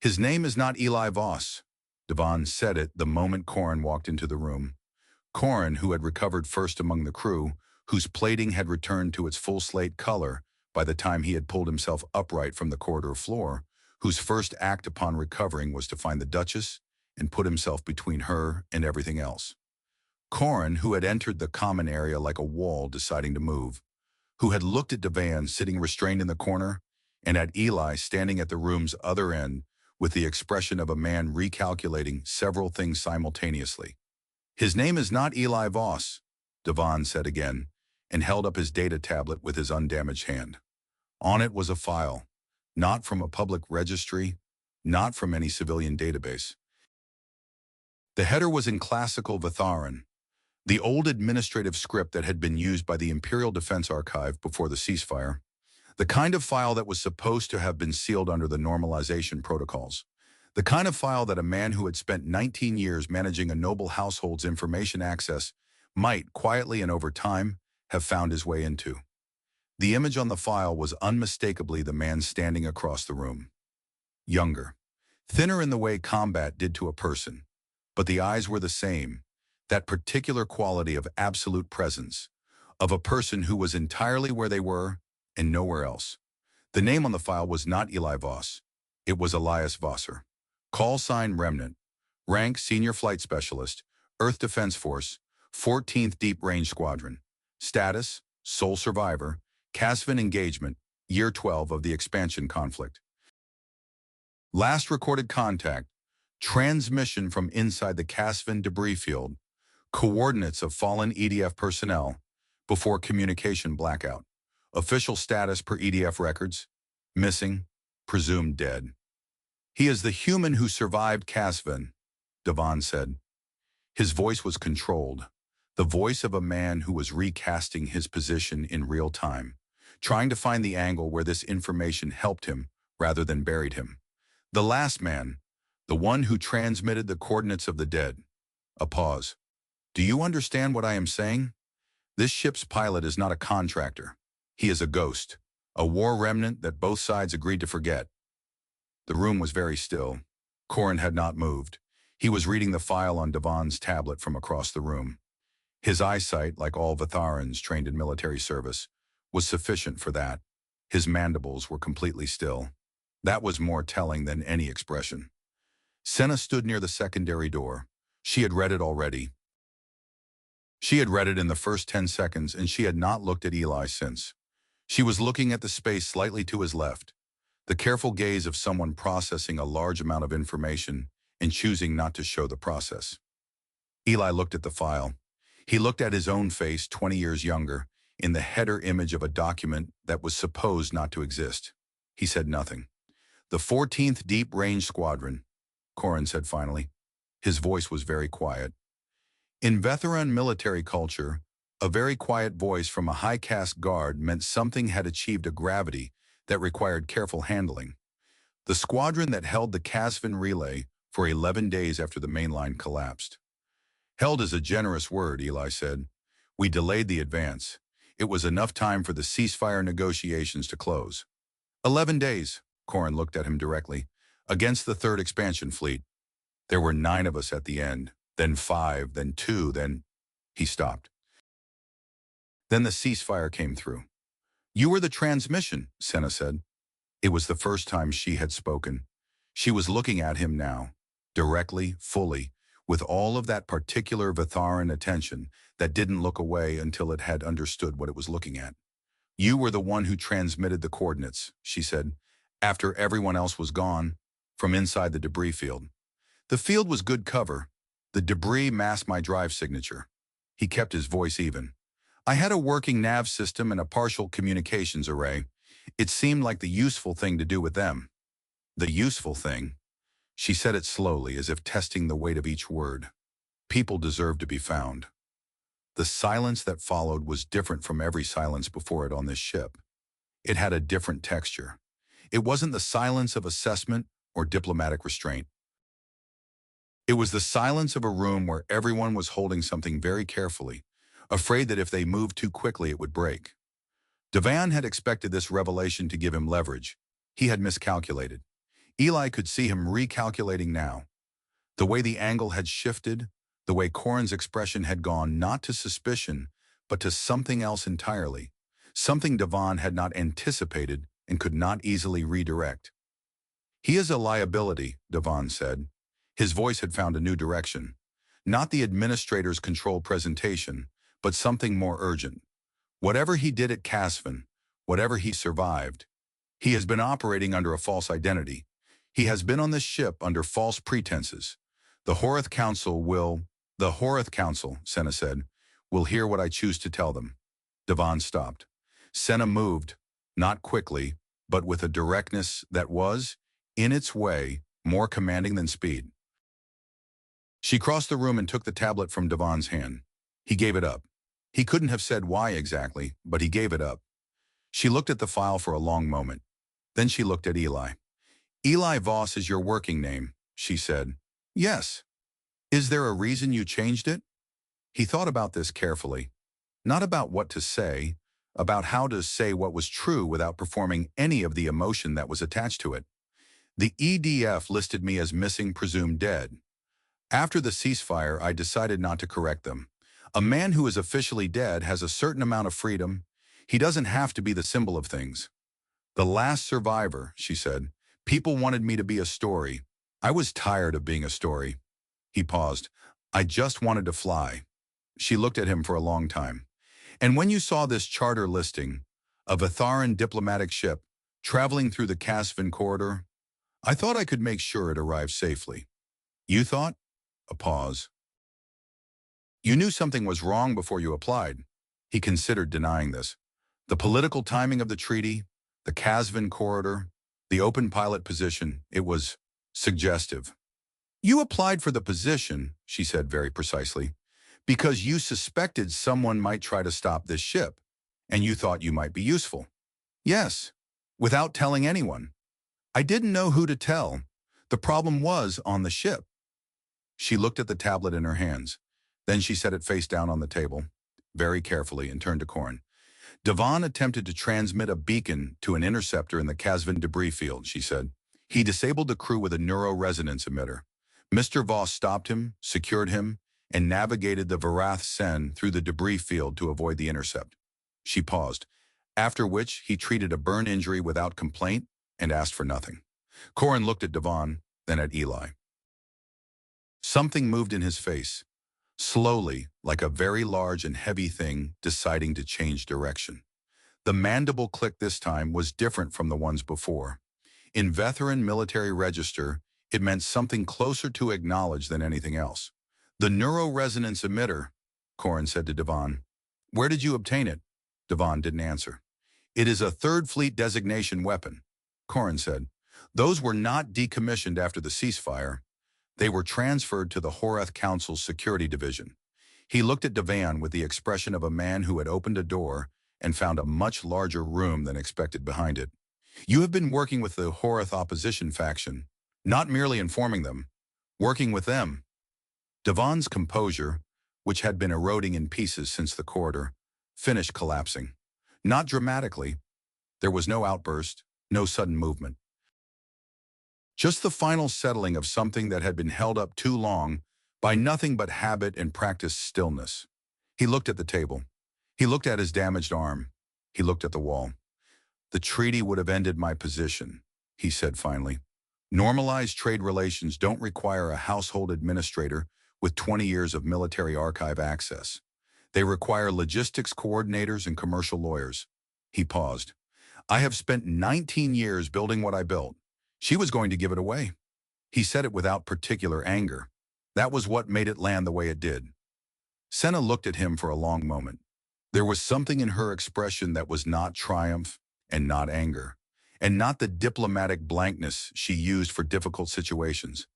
"His name is not Eli Voss." Devon said it the moment Corin walked into the room. Corin, who had recovered first among the crew, whose plating had returned to its full slate color by the time he had pulled himself upright from the corridor floor, whose first act upon recovering was to find the Duchess and put himself between her and everything else. Corin, who had entered the common area like a wall deciding to move, who had looked at Devan sitting restrained in the corner, and at Eli standing at the room's other end with the expression of a man recalculating several things simultaneously. "His name is not Eli Voss," Devon said again, and held up his data tablet with his undamaged hand. On it was a file, not from a public registry, not from any civilian database. The header was in classical Vatharan, the old administrative script that had been used by the Imperial Defense Archive before the ceasefire, the kind of file that was supposed to have been sealed under the normalization protocols, the kind of file that a man who had spent 19 years managing a noble household's information access might, quietly and over time, have found his way into. The image on the file was unmistakably the man standing across the room. Younger, thinner in the way combat did to a person, but the eyes were the same, that particular quality of absolute presence, of a person who was entirely where they were and nowhere else. The name on the file was not Eli Voss. It was Elias Vosser. Call sign Remnant. Rank Senior Flight Specialist, Earth Defense Force, 14th Deep Range Squadron. Status, Sole Survivor, Casvin Engagement, Year 12 of the Expansion Conflict. Last recorded contact, transmission from inside the Casvin debris field, coordinates of fallen EDF personnel, before communication blackout. Official status per EDF records, missing, presumed dead. "He is the human who survived Casvin," Devon said. His voice was controlled, the voice of a man who was recasting his position in real time, trying to find the angle where this information helped him rather than buried him. "The last man, the one who transmitted the coordinates of the dead." A pause. "Do you understand what I am saying? This ship's pilot is not a contractor. He is a ghost, a war remnant that both sides agreed to forget." The room was very still. Corin had not moved. He was reading the file on Devon's tablet from across the room. His eyesight, like all Vatharans trained in military service, was sufficient for that. His mandibles were completely still. That was more telling than any expression. Senna stood near the secondary door. She had read it already. She had read it in the first 10 seconds, and she had not looked at Eli since. She was looking at the space slightly to his left, the careful gaze of someone processing a large amount of information and choosing not to show the process. Eli looked at the file. He looked at his own face 20 years younger, in the header image of a document that was supposed not to exist. He said nothing. "The 14th Deep Range Squadron," Corin said finally. His voice was very quiet. In veteran military culture, a very quiet voice from a high-caste guard meant something had achieved a gravity that required careful handling. The squadron that held the Casvin relay for 11 days after the main line collapsed. "Held is a generous word," Eli said. "We delayed the advance. It was enough time for the ceasefire negotiations to close." 11 days, Corrin looked at him directly. Against the third expansion fleet. There were 9 of us at the end, then 5, then 2, then... He stopped. Then the ceasefire came through. You were the transmission, Senna said. It was the first time she had spoken. She was looking at him now, directly, fully, with all of that particular Vatharan attention that didn't look away until it had understood what it was looking at. You were the one who transmitted the coordinates, she said, after everyone else was gone, from inside the debris field. The field was good cover. The debris masked my drive signature. He kept his voice even. I had a working nav system and a partial communications array. It seemed like the useful thing to do with them. The useful thing. She said it slowly, as if testing the weight of each word. People deserve to be found. The silence that followed was different from every silence before it on this ship. It had a different texture. It wasn't the silence of assessment or diplomatic restraint. It was the silence of a room where everyone was holding something very carefully, afraid that if they moved too quickly it would break. Devan had expected this revelation to give him leverage. He had miscalculated. Eli could see him recalculating now. The way the angle had shifted, the way Corrin's expression had gone not to suspicion, but to something else entirely, something Devan had not anticipated and could not easily redirect. He is a liability, Devan said. His voice had found a new direction. Not the administrator's controlled presentation, but something more urgent. Whatever he did at Casvan, whatever he survived, he has been operating under a false identity. He has been on this ship under false pretenses. The Horath Council, Senna said, will hear what I choose to tell them. Devan stopped. Senna moved, not quickly, but with a directness that was, in its way, more commanding than speed. She crossed the room and took the tablet from Devan's hand. He gave it up. He couldn't have said why exactly, but he gave it up. She looked at the file for a long moment. Then she looked at Eli. Eli Voss is your working name, she said. Yes. Is there a reason you changed it? He thought about this carefully. Not about what to say, about how to say what was true without performing any of the emotion that was attached to it. The EDF listed me as missing presumed dead. After the ceasefire, I decided not to correct them. A man who is officially dead has a certain amount of freedom. He doesn't have to be the symbol of things. The last survivor, she said. People wanted me to be a story. I was tired of being a story. He paused. I just wanted to fly. She looked at him for a long time. And when you saw this charter listing, a Vatharan diplomatic ship, traveling through the Casvan corridor, I thought I could make sure it arrived safely. You thought? A pause. You knew something was wrong before you applied. He considered denying this. The political timing of the treaty, the Casvan corridor, the open pilot position, it was suggestive. You applied for the position, she said very precisely, because you suspected someone might try to stop this ship, and you thought you might be useful. Yes, without telling anyone. I didn't know who to tell. The problem was on the ship. She looked at the tablet in her hands. Then she set it face down on the table, very carefully, and turned to Corrin. Devan attempted to transmit a beacon to an interceptor in the Casvan debris field, she said. He disabled the crew with a neuro-resonance emitter. Mr. Voss stopped him, secured him, and navigated the Varath Sen through the debris field to avoid the intercept. She paused, after which he treated a burn injury without complaint and asked for nothing. Corrin looked at Devan, then at Eli. Something moved in his face, slowly, like a very large and heavy thing deciding to change direction. The mandible click this time was different from the ones before. In Vatharan military register, it meant something closer to acknowledge than anything else. The neuro-resonance emitter, Corrin said to Devan. Where did you obtain it? Devan didn't answer. It is a Third Fleet designation weapon, Corrin said. Those were not decommissioned after the ceasefire. They were transferred to the Horath Council's security division. He looked at Devan with the expression of a man who had opened a door and found a much larger room than expected behind it. You have been working with the Horath opposition faction, not merely informing them, working with them. Devan's composure, which had been eroding in pieces since the corridor, finished collapsing. Not dramatically. There was no outburst, no sudden movement. Just the final settling of something that had been held up too long by nothing but habit and practiced stillness. He looked at the table. He looked at his damaged arm. He looked at the wall. The treaty would have ended my position, he said finally. Normalized trade relations don't require a household administrator with 20 years of military archive access. They require logistics coordinators and commercial lawyers. He paused. I have spent 19 years building what I built. She was going to give it away. He said it without particular anger. That was what made it land the way it did. Senna looked at him for a long moment. There was something in her expression that was not triumph and not anger, and not the diplomatic blankness she used for difficult situations.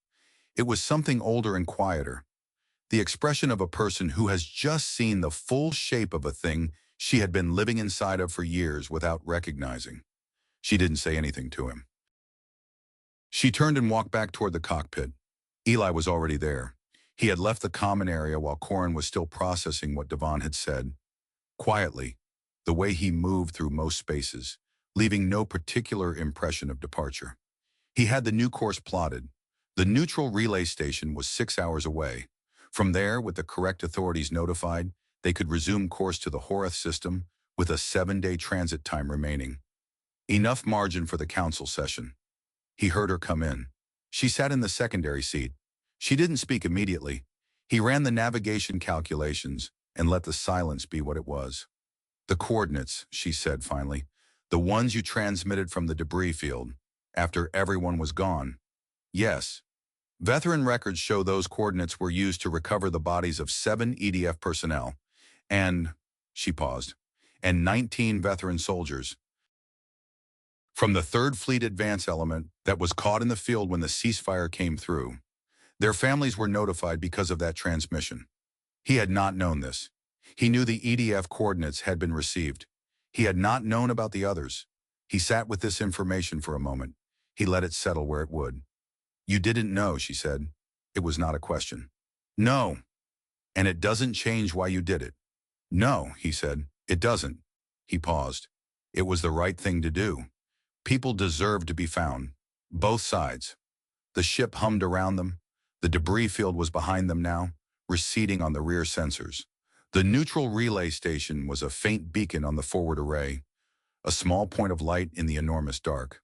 It was something older and quieter, the expression of a person who has just seen the full shape of a thing she had been living inside of for years without recognizing. She didn't say anything to him. She turned and walked back toward the cockpit. Eli was already there. He had left the common area while Corin was still processing what Devon had said. Quietly, the way he moved through most spaces, leaving no particular impression of departure. He had the new course plotted. The neutral relay station was 6 hours away. From there, with the correct authorities notified, they could resume course to the Horath system with a 7-day transit time remaining. Enough margin for the council session. He heard her come in. She sat in the secondary seat. She didn't speak immediately. He ran the navigation calculations and let the silence be what it was. The coordinates, she said finally, the ones you transmitted from the debris field, after everyone was gone. Yes. Veteran records show those coordinates were used to recover the bodies of 7 EDF personnel, and, she paused, and 19 veteran soldiers from the 3rd Fleet Advance element that was caught in the field when the ceasefire came through. Their families were notified because of that transmission. He had not known this. He knew the EDF coordinates had been received. He had not known about the others. He sat with this information for a moment. He let it settle where it would. You didn't know, she said. It was not a question. No. And it doesn't change why you did it. No, he said. It doesn't. He paused. It was the right thing to do. People deserved to be found. Both sides. The ship hummed around them. The debris field was behind them now, receding on the rear sensors. The neutral relay station was a faint beacon on the forward array, a small point of light in the enormous dark.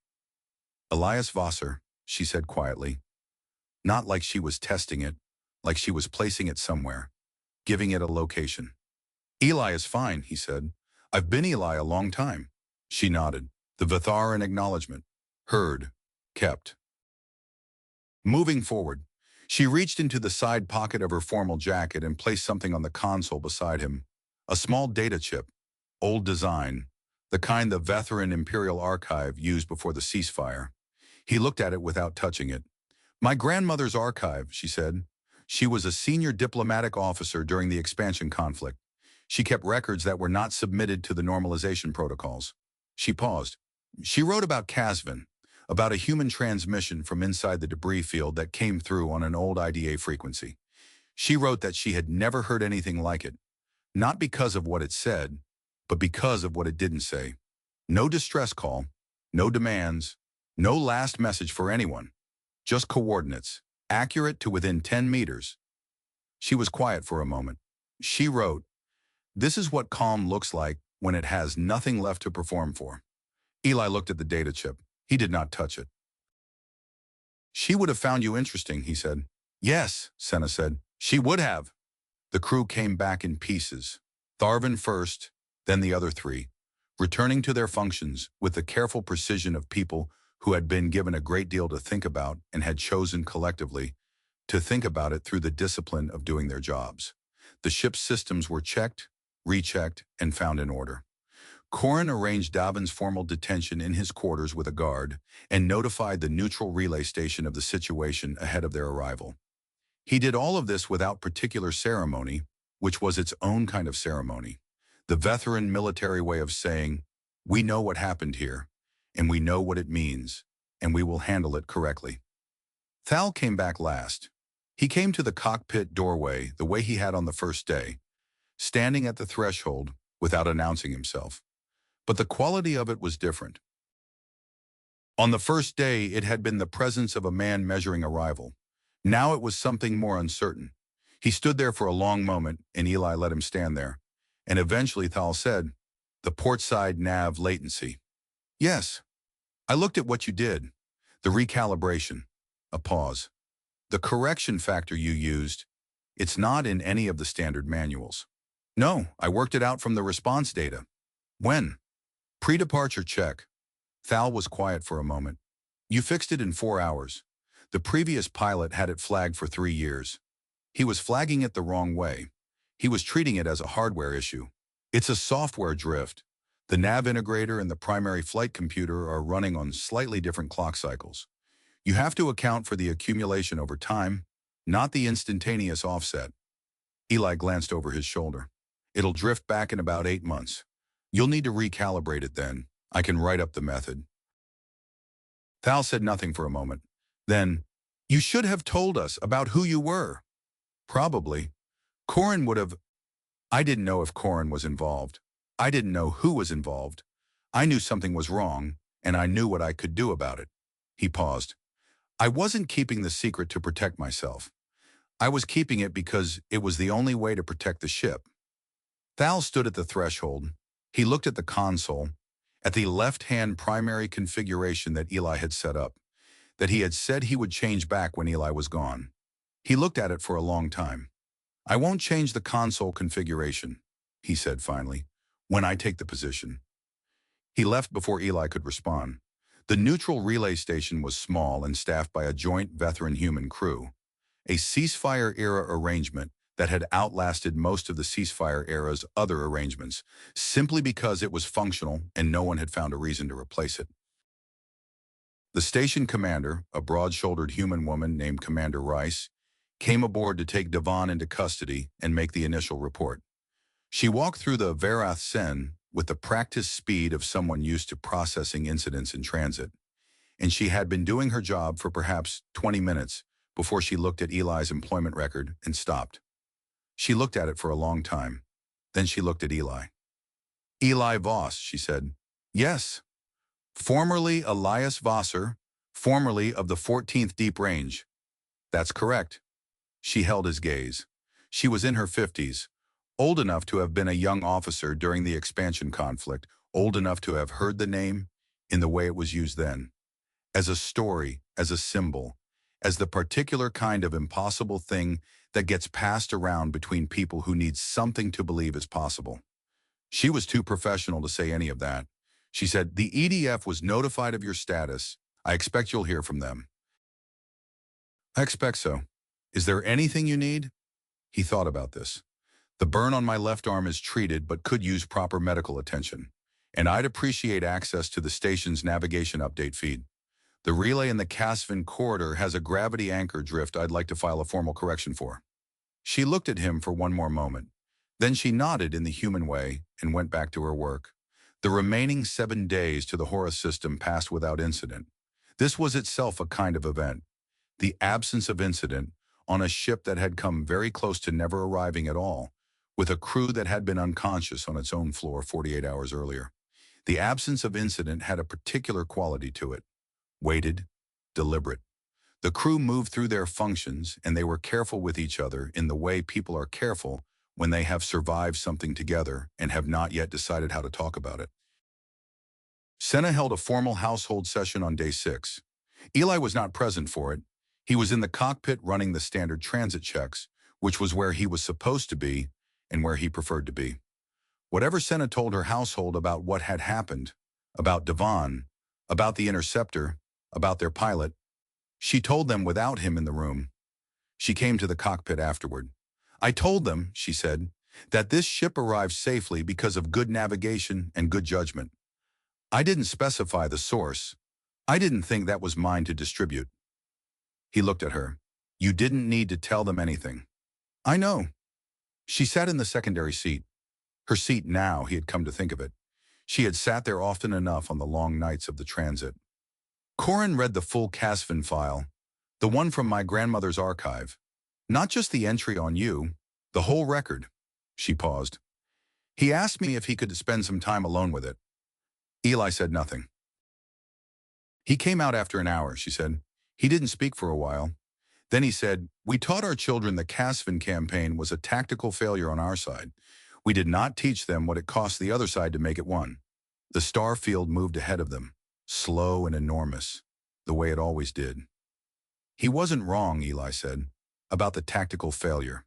Elias Vosser, she said quietly. Not like she was testing it, like she was placing it somewhere, giving it a location. Eli is fine, he said. I've been Eli a long time. She nodded. The Vithar in acknowledgement. Heard. Kept. Moving forward, she reached into the side pocket of her formal jacket and placed something on the console beside him. A small data chip, old design, the kind the veteran Imperial Archive used before the ceasefire. He looked at it without touching it. My grandmother's archive, she said. She was a senior diplomatic officer during the expansion conflict. She kept records that were not submitted to the normalization protocols. She paused. She wrote about Casvin, about a human transmission from inside the debris field that came through on an old IDA frequency. She wrote that she had never heard anything like it, not because of what it said, but because of what it didn't say. No distress call, no demands, no last message for anyone, just coordinates, accurate to within 10 meters. She was quiet for a moment. She wrote, "This is what calm looks like when it has nothing left to perform for." Eli looked at the data chip. He did not touch it. She would have found you interesting, he said. Yes, Senna said. She would have. The crew came back in pieces. Tharvin first, then the other 3, returning to their functions with the careful precision of people who had been given a great deal to think about and had chosen collectively to think about it through the discipline of doing their jobs. The ship's systems were checked, rechecked, and found in order. Corin arranged Davin's formal detention in his quarters with a guard and notified the neutral relay station of the situation ahead of their arrival. He did all of this without particular ceremony, which was its own kind of ceremony. The veteran military way of saying, we know what happened here, and we know what it means, and we will handle it correctly. Thal came back last. He came to the cockpit doorway the way he had on the first day, standing at the threshold without announcing himself. But the quality of it was different. On the first day, it had been the presence of a man measuring arrival. Now it was something more uncertain. He stood there for a long moment, and Eli let him stand there. And eventually Thal said, "The port side nav latency." "Yes. I looked at what you did. The recalibration." A pause. "The correction factor you used, it's not in any of the standard manuals." "No, I worked it out from the response data." "When?" "Pre-departure check." Thal was quiet for a moment. "You fixed it in 4 hours. The previous pilot had it flagged for 3 years. He was flagging it the wrong way. He was treating it as a hardware issue. It's a software drift. The nav integrator and the primary flight computer are running on slightly different clock cycles. You have to account for the accumulation over time, not the instantaneous offset." Eli glanced over his shoulder. "It'll drift back in about 8 months. You'll need to recalibrate it then. I can write up the method." Thal said nothing for a moment. Then, "You should have told us about who you were." "Probably. Corin would have—" "I didn't know if Corin was involved. I didn't know who was involved. I knew something was wrong, and I knew what I could do about it." He paused. "I wasn't keeping the secret to protect myself. I was keeping it because it was the only way to protect the ship." Thal stood at the threshold. He looked at the console, at the left-hand primary configuration that Eli had set up, that he had said he would change back when Eli was gone. He looked at it for a long time. "I won't change the console configuration," he said finally, "when I take the position." He left before Eli could respond. The neutral relay station was small and staffed by a joint veteran-human crew, a ceasefire-era arrangement that had outlasted most of the ceasefire-era's other arrangements, simply because it was functional and no one had found a reason to replace it. The station commander, a broad-shouldered human woman named Commander Rice, came aboard to take Devon into custody and make the initial report. She walked through the Varath Sen with the practiced speed of someone used to processing incidents in transit, and she had been doing her job for perhaps 20 minutes before she looked at Eli's employment record and stopped. She looked at it for a long time. Then she looked at Eli. "Eli Voss," she said. "Yes. Formerly Elias Vosser, formerly of the 14th Deep Range." "That's correct." She held his gaze. She was in her 50s, old enough to have been a young officer during the expansion conflict, old enough to have heard the name in the way it was used then, as a story, as a symbol, as the particular kind of impossible thing that gets passed around between people who need something to believe is possible. She was too professional to say any of that. She said, "The EDF was notified of your status. I expect you'll hear from them." "I expect so. Is there anything you need?" He thought about this. "The burn on my left arm is treated but could use proper medical attention. And I'd appreciate access to the station's navigation update feed. The relay in the Casvin corridor has a gravity anchor drift I'd like to file a formal correction for." She looked at him for one more moment. Then she nodded in the human way and went back to her work. The remaining 7 days to the Horus system passed without incident. This was itself a kind of event. The absence of incident on a ship that had come very close to never arriving at all, with a crew that had been unconscious on its own floor 48 hours earlier. The absence of incident had a particular quality to it. Weighted, deliberate. The crew moved through their functions, and they were careful with each other in the way people are careful when they have survived something together and have not yet decided how to talk about it. Senna held a formal household session on day 6. Eli was not present for it. He was in the cockpit running the standard transit checks, which was where he was supposed to be and where he preferred to be. Whatever Senna told her household about what had happened, about Devon, about the interceptor, about their pilot, she told them without him in the room. She came to the cockpit afterward. "I told them," she said, "that this ship arrived safely because of good navigation and good judgment. I didn't specify the source. I didn't think that was mine to distribute." He looked at her. "You didn't need to tell them anything." "I know." She sat in the secondary seat. Her seat now, he had come to think of it. She had sat there often enough on the long nights of the transit. Corin read the full Casvin file, the one from my grandmother's archive. Not just the entry on you, the whole record. She paused. He asked me if he could spend some time alone with it. Eli said nothing. He came out after an hour, she said. He didn't speak for a while. Then he said, "We taught our children the Casvin campaign was a tactical failure on our side. We did not teach them what it cost the other side to make it one." The star field moved ahead of them, slow and enormous, the way it always did. "He wasn't wrong," Eli said, "about the tactical failure."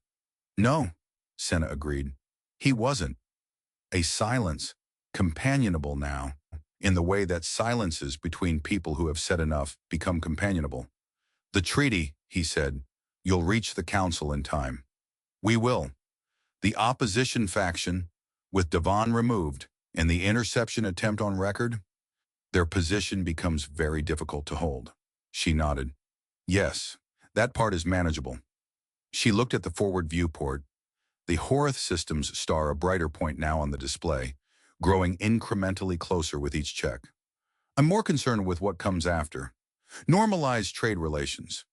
"No," Senna agreed. "He wasn't. A silence, companionable now, in the way that silences between people who have said enough become companionable. The treaty," he said, "you'll reach the council in time." "We will." The opposition faction, with Devon removed and the interception attempt on record, their position becomes very difficult to hold. She nodded. "Yes, that part is manageable." She looked at the forward viewport, the Horeth System's star a brighter point now on the display, growing incrementally closer with each check. "I'm more concerned with what comes after. Normalized trade relations."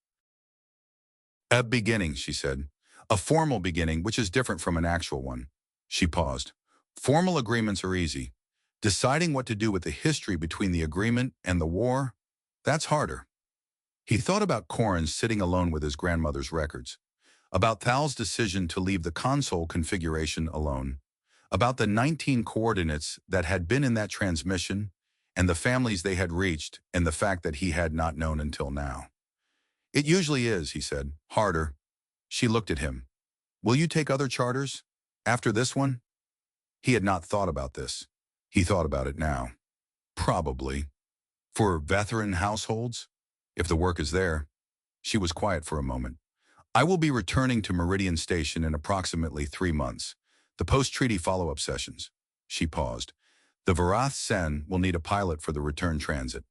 "A beginning," she said. "A formal beginning, which is different from an actual one." She paused. "Formal agreements are easy. Deciding what to do with the history between the agreement and the war, that's harder." He thought about Corin sitting alone with his grandmother's records, about Thal's decision to leave the console configuration alone, about the 19 coordinates that had been in that transmission, and the families they had reached, and the fact that he had not known until now. "It usually is," he said, "harder." She looked at him. "Will you take other charters? After this one?" He had not thought about this. He thought about it now. "Probably. For veteran households? If the work is there." She was quiet for a moment. "I will be returning to Meridian Station in approximately 3 months. The post-treaty follow-up sessions." She paused. "The Varath Sen will need a pilot for the return transit."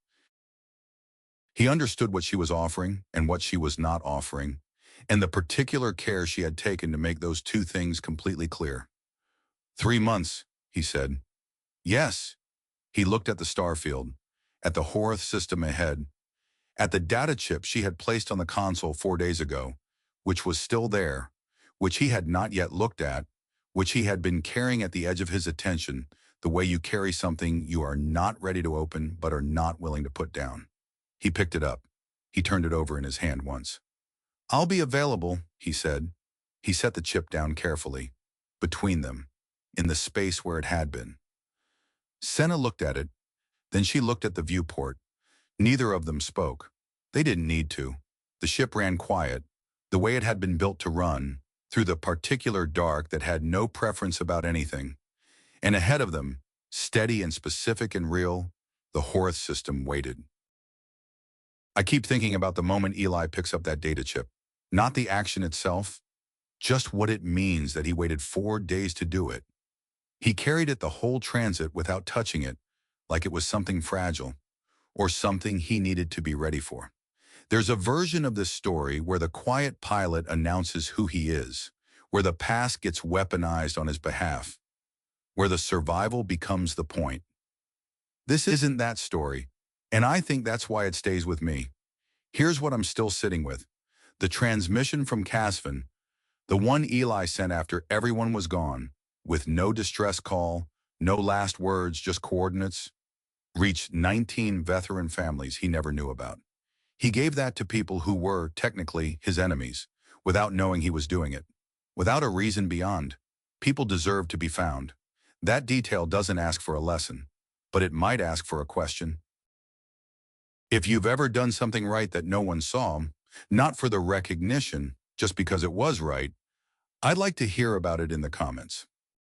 He understood what she was offering and what she was not offering, and the particular care she had taken to make those two things completely clear. 3 months, he said. "Yes." He looked at the star field, at the Horeth system ahead, at the data chip she had placed on the console 4 days ago, which was still there, which he had not yet looked at, which he had been carrying at the edge of his attention, the way you carry something you are not ready to open but are not willing to put down. He picked it up. He turned it over in his hand once. "I'll be available," he said. He set the chip down carefully, between them, in the space where it had been. Senna looked at it, then she looked at the viewport. Neither of them spoke. They didn't need to. The ship ran quiet, the way it had been built to run, through the particular dark that had no preference about anything. And ahead of them, steady and specific and real, the Horeth system waited. I keep thinking about the moment Eli picks up that data chip. Not the action itself, just what it means that he waited 4 days to do it. He carried it the whole transit without touching it, like it was something fragile, or something he needed to be ready for. There's a version of this story where the quiet pilot announces who he is, where the past gets weaponized on his behalf, where the survival becomes the point. This isn't that story, and I think that's why it stays with me. Here's what I'm still sitting with. The transmission from Casvin, the one Eli sent after everyone was gone, with no distress call, no last words, just coordinates, reached 19 veteran families he never knew about. He gave that to people who were, technically, his enemies, without knowing he was doing it, without a reason beyond. People deserve to be found. That detail doesn't ask for a lesson, but it might ask for a question. If you've ever done something right that no one saw, not for the recognition, just because it was right, I'd like to hear about it in the comments.